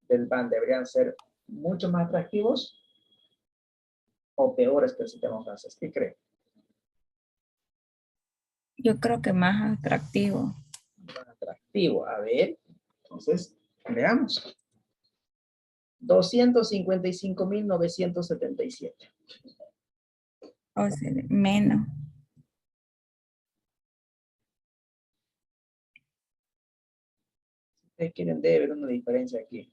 del BAN deberían ser mucho más atractivos o peores que el sistema francés. ¿Qué creen? Yo creo que más atractivo. Más atractivo. A ver, entonces, veamos. 255.977. O sea, menos. Ustedes quieren, debe haber una diferencia aquí.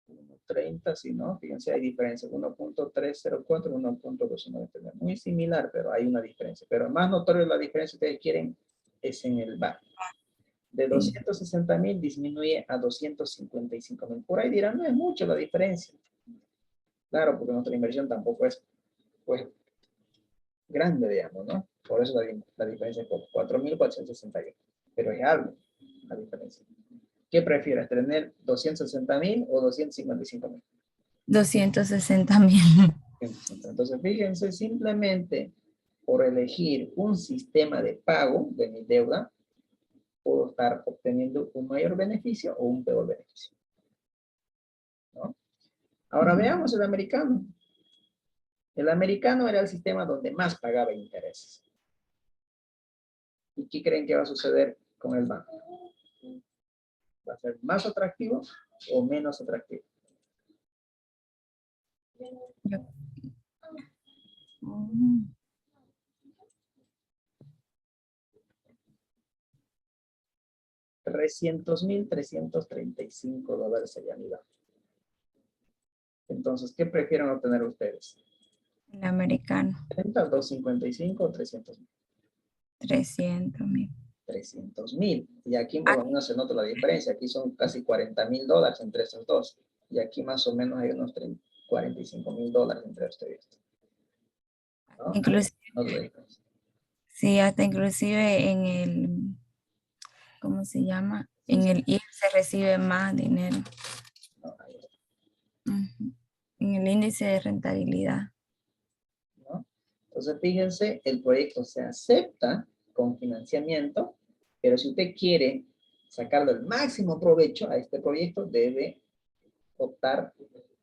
1.30, si no, fíjense, hay diferencia. 1.304, 1.299. Muy similar, pero hay una diferencia. Pero más notorio la diferencia que ustedes quieren es en el VAR. De 260.000 disminuye a 255.000. Por ahí dirán, no es mucho la diferencia. Claro, porque nuestra inversión tampoco es, pues, grande, digamos, ¿no? Por eso la diferencia es por 4.461. Pero es algo la diferencia. ¿Qué prefieres, tener 260.000 o 255.000? 260.000. Entonces, fíjense, simplemente por elegir un sistema de pago de mi deuda, puedo estar obteniendo un mayor beneficio o un peor beneficio, ¿no? Ahora veamos el americano. El americano era el sistema donde más pagaba intereses. ¿Y qué creen que va a suceder con el banco? ¿Va a ser más atractivo o menos atractivo? $300,335 sería mi banco. Entonces, ¿qué prefieren obtener ustedes? El americano. 30, 255 o 300,000. 300,000. 300,000. Y aquí por lo menos se nota la diferencia. Aquí son casi $40,000 entre estos dos. Y aquí más o menos hay unos $45,000 entre estos dos. ¿No? Inclusive, Nota la diferencia. sí, hasta inclusive en el, ¿cómo se llama? En el IR se recibe más dinero. No, ahí está, Ujú. En el índice de rentabilidad. ¿no? Entonces, fíjense, el proyecto se acepta con financiamiento, pero si usted quiere sacarle el máximo provecho a este proyecto, debe optar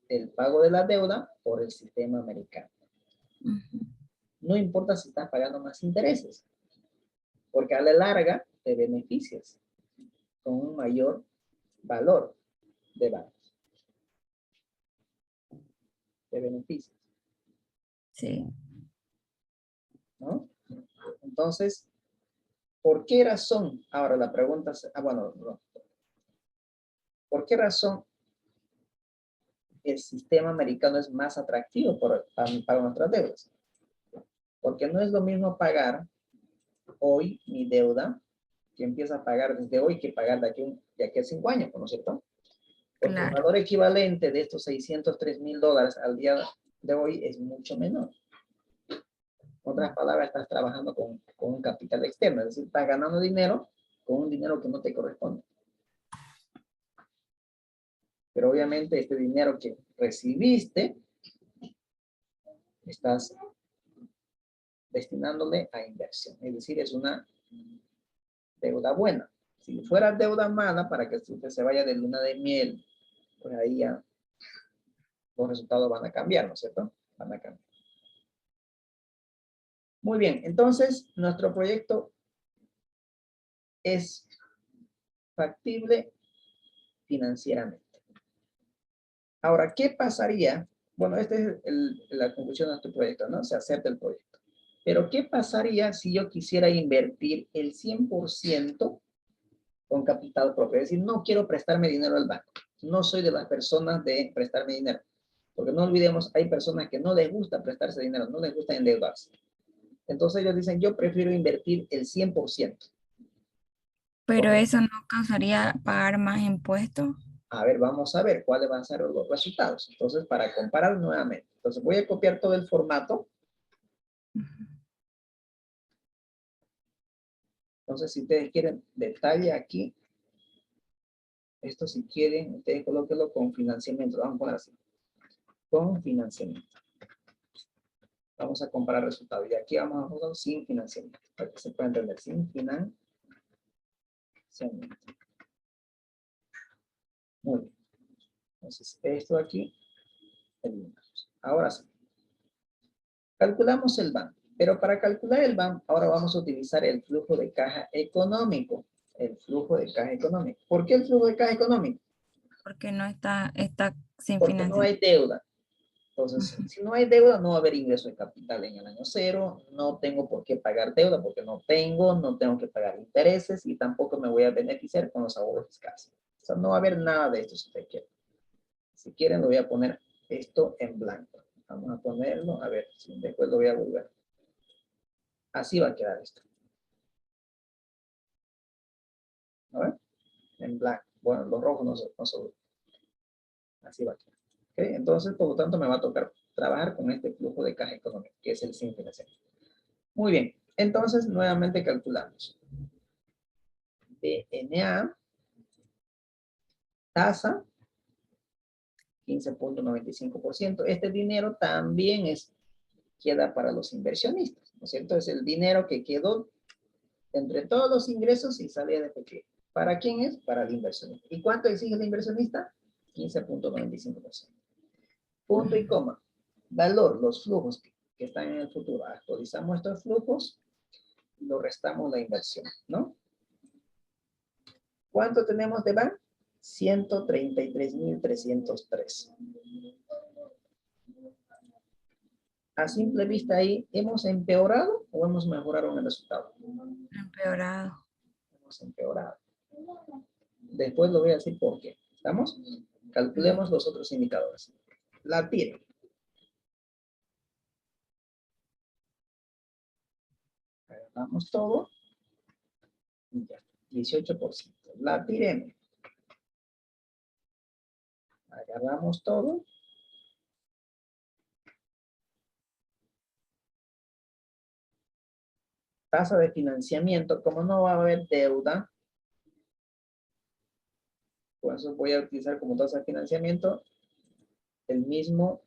el pago de la deuda por el sistema americano. Ujú. No importa si estás pagando más intereses, porque a la larga te beneficias con un mayor valor de banco. Te beneficias, Sí. ¿no? Entonces, ¿por qué razón? Ahora la pregunta es, bueno, no. ¿Por qué razón el sistema americano es más atractivo para nuestras deudas? Porque no es lo mismo pagar hoy mi deuda, que empieza a pagar desde hoy, que pagar de aquí a 5 años, ¿no es cierto? Porque el Claro. valor equivalente de estos $603,000 al día de hoy es mucho menor. En otras palabras, estás trabajando con un capital externo, es decir, estás ganando dinero con un dinero que no te corresponde. Pero obviamente este dinero que recibiste, estás destinándole a inversión. Es decir, es una deuda buena. Si fuera deuda mala, para que usted se vaya de luna de miel, pues ahí ya los resultados van a cambiar, ¿no es cierto? Van a cambiar. Muy bien, entonces nuestro proyecto es factible financieramente. Ahora, ¿qué pasaría? Bueno, esta es la conclusión de nuestro proyecto, ¿no? Se acepta el proyecto. Pero, ¿qué pasaría si yo quisiera invertir el 100% con capital propio? Es decir, no quiero prestarme dinero al banco. No soy de las personas de prestarme dinero. Porque no olvidemos, hay personas que no les gusta prestarse dinero, no les gusta endeudarse. Entonces ellos dicen, yo prefiero invertir el 100%. Pero Ok. eso no causaría pagar más impuestos. A ver, vamos a ver cuáles van a ser los resultados. Entonces, para comparar nuevamente. Entonces, voy a copiar todo el formato. Entonces, si ustedes quieren detalle aquí, esto si quieren, ustedes colóquenlo con financiamiento. Vamos a poner así. Con financiamiento. Vamos a comparar resultados. Y aquí vamos a poner sin financiamiento. Para que se pueda entender. Sin financiamiento. Muy bien. Entonces, esto aquí. Eliminamos. Ahora sí. Calculamos el BAN. Pero para calcular el BAN, ahora vamos a utilizar el flujo de caja económico. El flujo de caja económico. ¿Por qué el flujo de caja económico? Porque no está sin Porque no financiamiento. hay deuda. Entonces, si no hay deuda, no va a haber ingreso de capital en el año cero. No tengo por qué pagar deuda porque no tengo que pagar intereses y tampoco me voy a beneficiar con los ahorros fiscales. O sea, no va a haber nada de esto si usted quiere. Si quieren, lo voy a poner esto en blanco. Vamos a ponerlo, a ver, si después lo voy a volver. Así va a quedar esto. ¿A ver? En blanco. Bueno, los rojos no se así va a quedar. ¿Okay? Entonces, por lo tanto, me va a tocar trabajar con este flujo de caja económico, que es el sin financiamiento. Muy bien. Entonces, nuevamente calculamos. DNA, tasa, 15.95%. Este dinero también queda para los inversionistas, ¿no es cierto? Es el dinero que quedó entre todos los ingresos y salida de efectivo. ¿Para quién es? Para el inversionista. ¿Y cuánto exige el inversionista? 15.95%. Punto y coma. Valor, los flujos que están en el futuro. Actualizamos estos flujos, lo restamos la inversión, ¿no? ¿Cuánto tenemos de BAN? 133,303. A simple vista ahí, ¿hemos empeorado o hemos mejorado en el resultado? Empeorado. Hemos empeorado. Después lo voy a decir por qué. ¿Estamos? Calculemos los otros indicadores. La tiro. Agarramos todo. Y ya. 18%. La tiremos. Agarramos todo. Tasa de financiamiento. Como no va a haber deuda, por eso voy a utilizar como tasa de financiamiento el mismo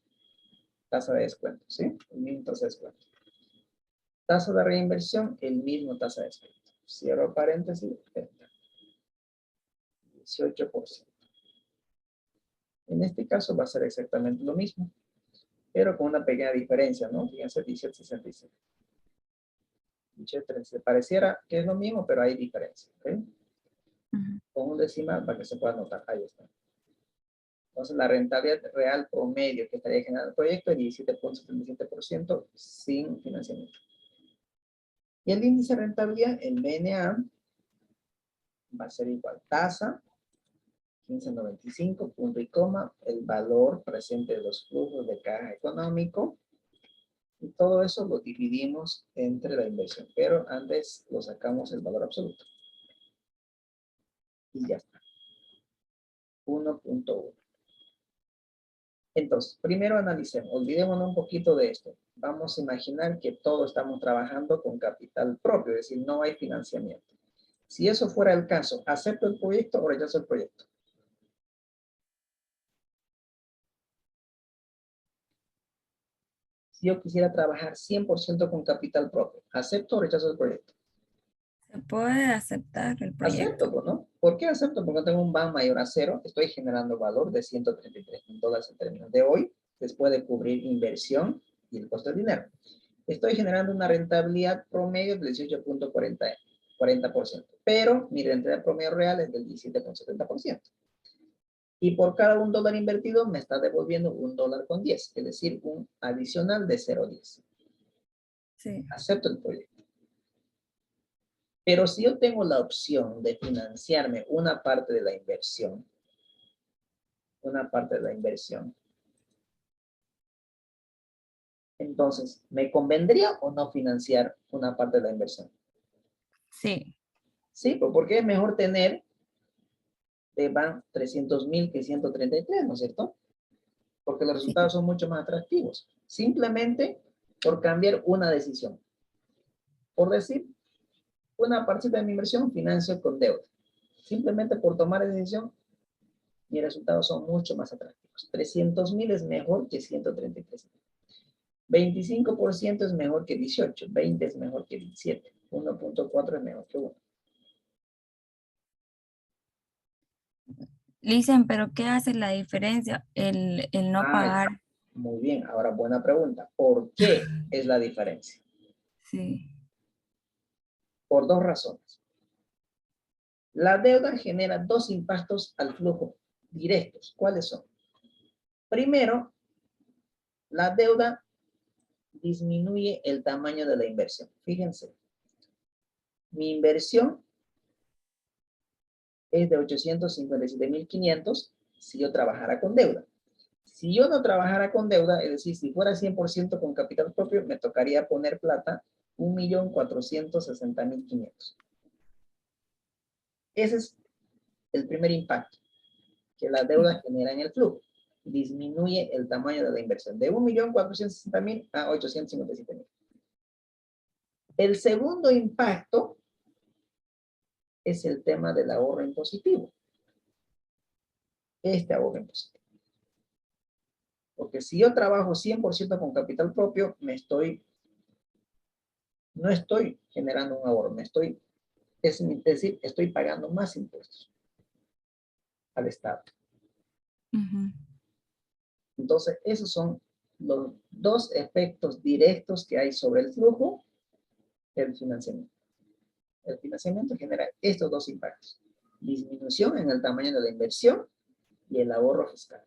tasa de descuento, ¿sí? El mismo tasa de descuento. Tasa de reinversión, el mismo tasa de descuento. Cierro paréntesis, 18%. En este caso va a ser exactamente lo mismo, pero con una pequeña diferencia, ¿no? Fíjense, 17.67. 18.37. Pareciera que es lo mismo, pero hay diferencia, ¿ok? Con un decimal para que se pueda notar. Ahí está. Entonces, la rentabilidad real promedio que estaría generando el proyecto es 17.77% sin financiamiento. Y el índice de rentabilidad, el BNA, va a ser igual tasa, 15.95, punto y coma, el valor presente de los flujos de caja económico. Y todo eso lo dividimos entre la inversión. Pero antes lo sacamos el valor absoluto. Y ya está. 1.1. Entonces, primero analicemos, olvidémonos un poquito de esto. Vamos a imaginar que todos estamos trabajando con capital propio, es decir, no hay financiamiento. Si eso fuera el caso, ¿acepto el proyecto o rechazo el proyecto? Si yo quisiera trabajar 100% con capital propio, ¿acepto o rechazo el proyecto? Se puede aceptar el proyecto. Acepto, ¿no? ¿Por qué acepto? Porque tengo un BAN mayor a 0, estoy generando valor de $133,000 en términos de hoy, después de cubrir inversión y el costo del dinero. Estoy generando una rentabilidad promedio del 18.40%, pero mi rentabilidad promedio real es del 17.70%. Y por cada $1 invertido me está devolviendo $1.10, es decir, un adicional de 0.10. Sí. Acepto el proyecto. Pero si yo tengo la opción de financiarme una parte de la inversión, entonces, ¿me convendría o no financiar una parte de la inversión? Sí. Sí, porque es mejor tener de BAN 300,000 que 133, ¿no es cierto? Porque los resultados son mucho más atractivos. Simplemente por cambiar una decisión. Por decir, una partida de mi inversión financio con deuda. Simplemente por tomar esa decisión, mis resultados son mucho más atractivos. 300,000 es mejor que 133. 25% es mejor que 18. 20 es mejor que 17. 1.4 es mejor que 1. Dicen, pero ¿qué hace la diferencia? El no pagar. Muy bien. Ahora, buena pregunta. ¿Por qué es la diferencia? Sí. Por dos razones. La deuda genera dos impactos al flujo directos. ¿Cuáles son? Primero, la deuda disminuye el tamaño de la inversión. Fíjense, mi inversión es de 857.500 si yo trabajara con deuda. Si yo no trabajara con deuda, es decir, si fuera 100% con capital propio, me tocaría poner plata 1.460.500. Ese es el primer impacto que la deuda genera en el flujo. Disminuye el tamaño de la inversión de 1.460.000 a 857.000. El segundo impacto es el tema del ahorro impositivo. Este ahorro impositivo. Porque si yo trabajo 100% con capital propio, no estoy generando un ahorro, es decir, estoy pagando más impuestos al Estado. Entonces, esos son los dos efectos directos que hay sobre el flujo del financiamiento. El financiamiento genera estos dos impactos. Disminución en el tamaño de la inversión y el ahorro fiscal.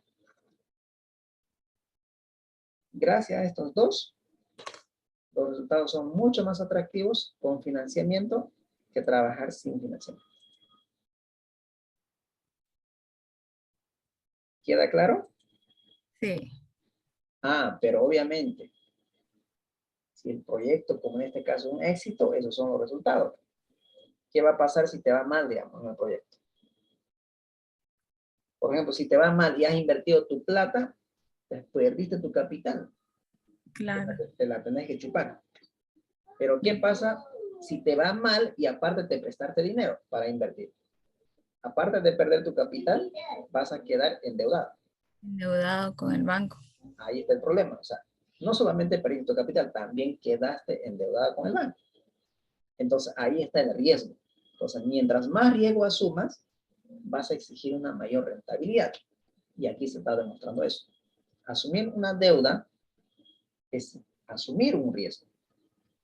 Gracias a estos dos, los resultados son mucho más atractivos con financiamiento que trabajar sin financiamiento. ¿Queda claro? Sí. Ah, pero obviamente, si el proyecto, como en este caso, es un éxito, esos son los resultados. ¿Qué va a pasar si te va mal, digamos, en el proyecto? Por ejemplo, si te va mal y has invertido tu plata, pues perdiste tu capital. Claro. Te la tenés que chupar. Pero ¿qué pasa si te va mal y aparte te prestaste dinero para invertir? Aparte de perder tu capital, vas a quedar endeudado. Endeudado con el banco. Ahí está el problema. O sea, no solamente perdiste tu capital, también quedaste endeudado con el banco. Entonces, ahí está el riesgo. Entonces, mientras más riesgo asumas, vas a exigir una mayor rentabilidad. Y aquí se está demostrando eso. Asumir una deuda es asumir un riesgo.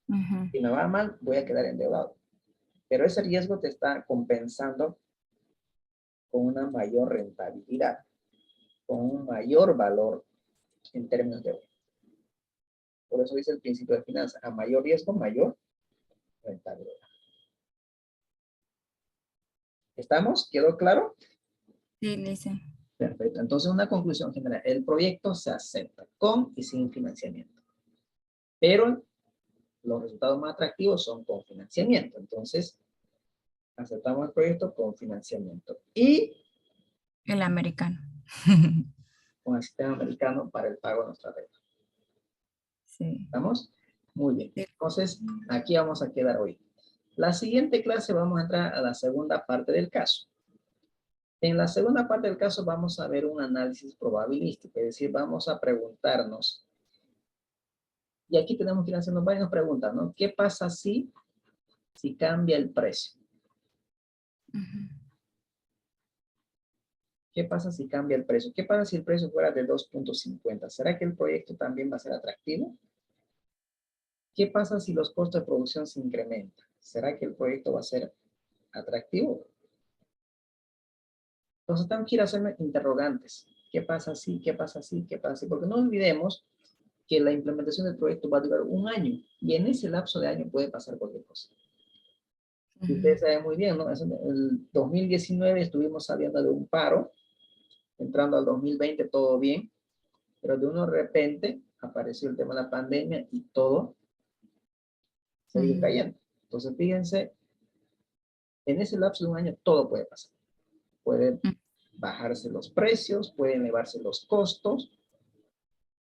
Ujú. Si me va mal, voy a quedar endeudado. Pero ese riesgo te está compensando con una mayor rentabilidad, con un mayor valor en términos de hoy. Por eso dice el principio de finanzas, a mayor riesgo, mayor rentabilidad. ¿Estamos? ¿Quedó claro? Sí, Lisa. Perfecto. Entonces, una conclusión general. El proyecto se acepta con y sin financiamiento. Pero los resultados más atractivos son con financiamiento. Entonces, aceptamos el proyecto con financiamiento. Y El americano. con el sistema americano para el pago de nuestra deuda. Sí. ¿Estamos? Muy bien. Sí. Entonces, aquí vamos a quedar hoy. La siguiente clase vamos a entrar a la segunda parte del caso. En la segunda parte del caso vamos a ver un análisis probabilístico, es decir, vamos a preguntarnos, y aquí tenemos que ir haciendo varias preguntas, ¿no? ¿Qué pasa si cambia el precio? Ujú. ¿Qué pasa si cambia el precio? ¿Qué pasa si el precio fuera de 2.50? ¿Será que el proyecto también va a ser atractivo? ¿Qué pasa si los costos de producción se incrementan? ¿Será que el proyecto va a ser atractivo? Entonces tengo que ir a hacerme interrogantes. ¿Qué pasa si? ¿Qué pasa si? ¿Qué pasa si? Porque no olvidemos que la implementación del proyecto va a durar un año y en ese lapso de año puede pasar cualquier cosa. Y ustedes saben muy bien, ¿no? En el 2019 estuvimos saliendo de un paro, entrando al 2020 todo bien, pero de uno de repente apareció el tema de la pandemia y todo se ha ido cayendo. Entonces fíjense, en ese lapso de un año todo puede pasar. Pueden bajarse los precios, pueden elevarse los costos,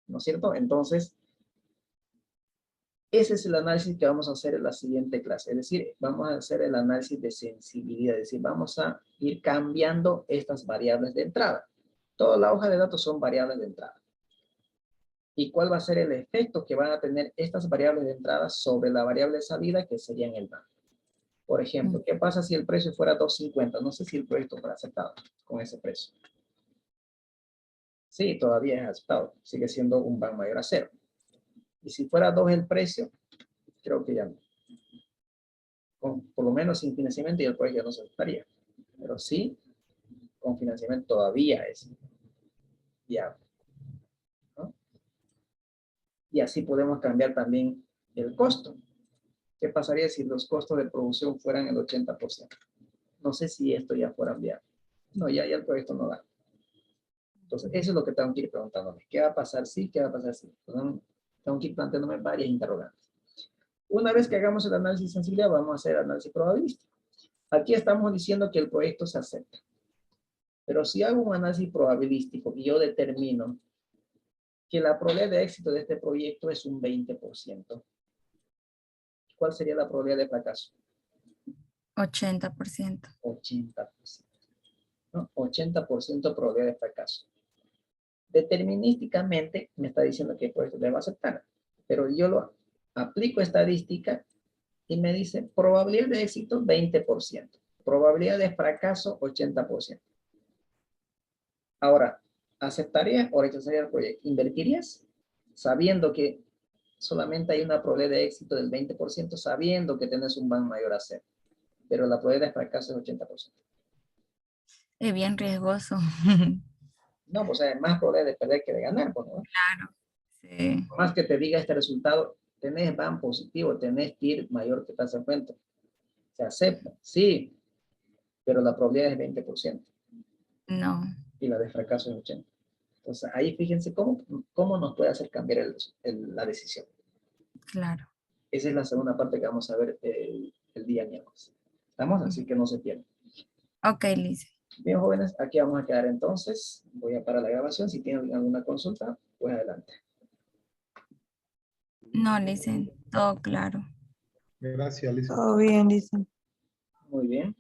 ¿no es cierto? Entonces, ese es el análisis que vamos a hacer en la siguiente clase. Es decir, vamos a hacer el análisis de sensibilidad. Es decir, vamos a ir cambiando estas variables de entrada. Toda la hoja de datos son variables de entrada. ¿Y cuál va a ser el efecto que van a tener estas variables de entrada sobre la variable de salida, que sería en el banco? Por ejemplo, ¿qué pasa si el precio fuera 2.50? No sé si el proyecto fuera aceptado con ese precio. Sí, todavía es aceptado. Sigue siendo un ban mayor a 0. Y si fuera 2 el precio, creo que ya no. Por lo menos sin financiamiento y el proyecto no se aceptaría. Pero sí, con financiamiento todavía es viable, ¿no? Y así podemos cambiar también el costo. ¿Qué pasaría si los costos de producción fueran el 80%? No sé si esto ya fuera viable. No, ya el proyecto no da. Entonces, eso es lo que tengo que ir preguntándome. ¿Qué va a pasar si? ¿Qué va a pasar si? Entonces, tengo que ir planteándome varias interrogantes. Una vez que hagamos el análisis de sensibilidad, vamos a hacer el análisis probabilístico. Aquí estamos diciendo que el proyecto se acepta. Pero si hago un análisis probabilístico y yo determino que la probabilidad de éxito de este proyecto es un 20%, ¿cuál sería la probabilidad de fracaso? 80%. 80%. ¿No? 80% probabilidad de fracaso. Determinísticamente me está diciendo que el proyecto le va a aceptar. Pero yo lo aplico estadística y me dice probabilidad de éxito 20%. Probabilidad de fracaso 80%. Ahora, ¿aceptarías o rechazarías el proyecto? ¿Invertirías? Sabiendo que solamente hay una probabilidad de éxito del 20%, sabiendo que tienes un ban mayor a 0. Pero la probabilidad de fracaso es 80%. Es bien riesgoso. No, pues hay más probabilidad de perder que de ganar, pues, ¿no? Claro. Sí. Por más que te diga este resultado, tenés ban positivo, tenés TIR mayor que tasa de cuenta. Se acepta, sí, pero la probabilidad es 20%. No. y la de fracaso es 80. Entonces, ahí fíjense cómo nos puede hacer cambiar la decisión. Claro. Esa es la segunda parte que vamos a ver el día miércoles. ¿Estamos? Así que no se pierdan. Ok, Lice. Bien, jóvenes, aquí vamos a quedar entonces. Voy a parar la grabación. Si tienen alguna consulta, pues adelante. No, Lice, todo claro. Gracias, Lisa. Todo bien, dice. Muy bien.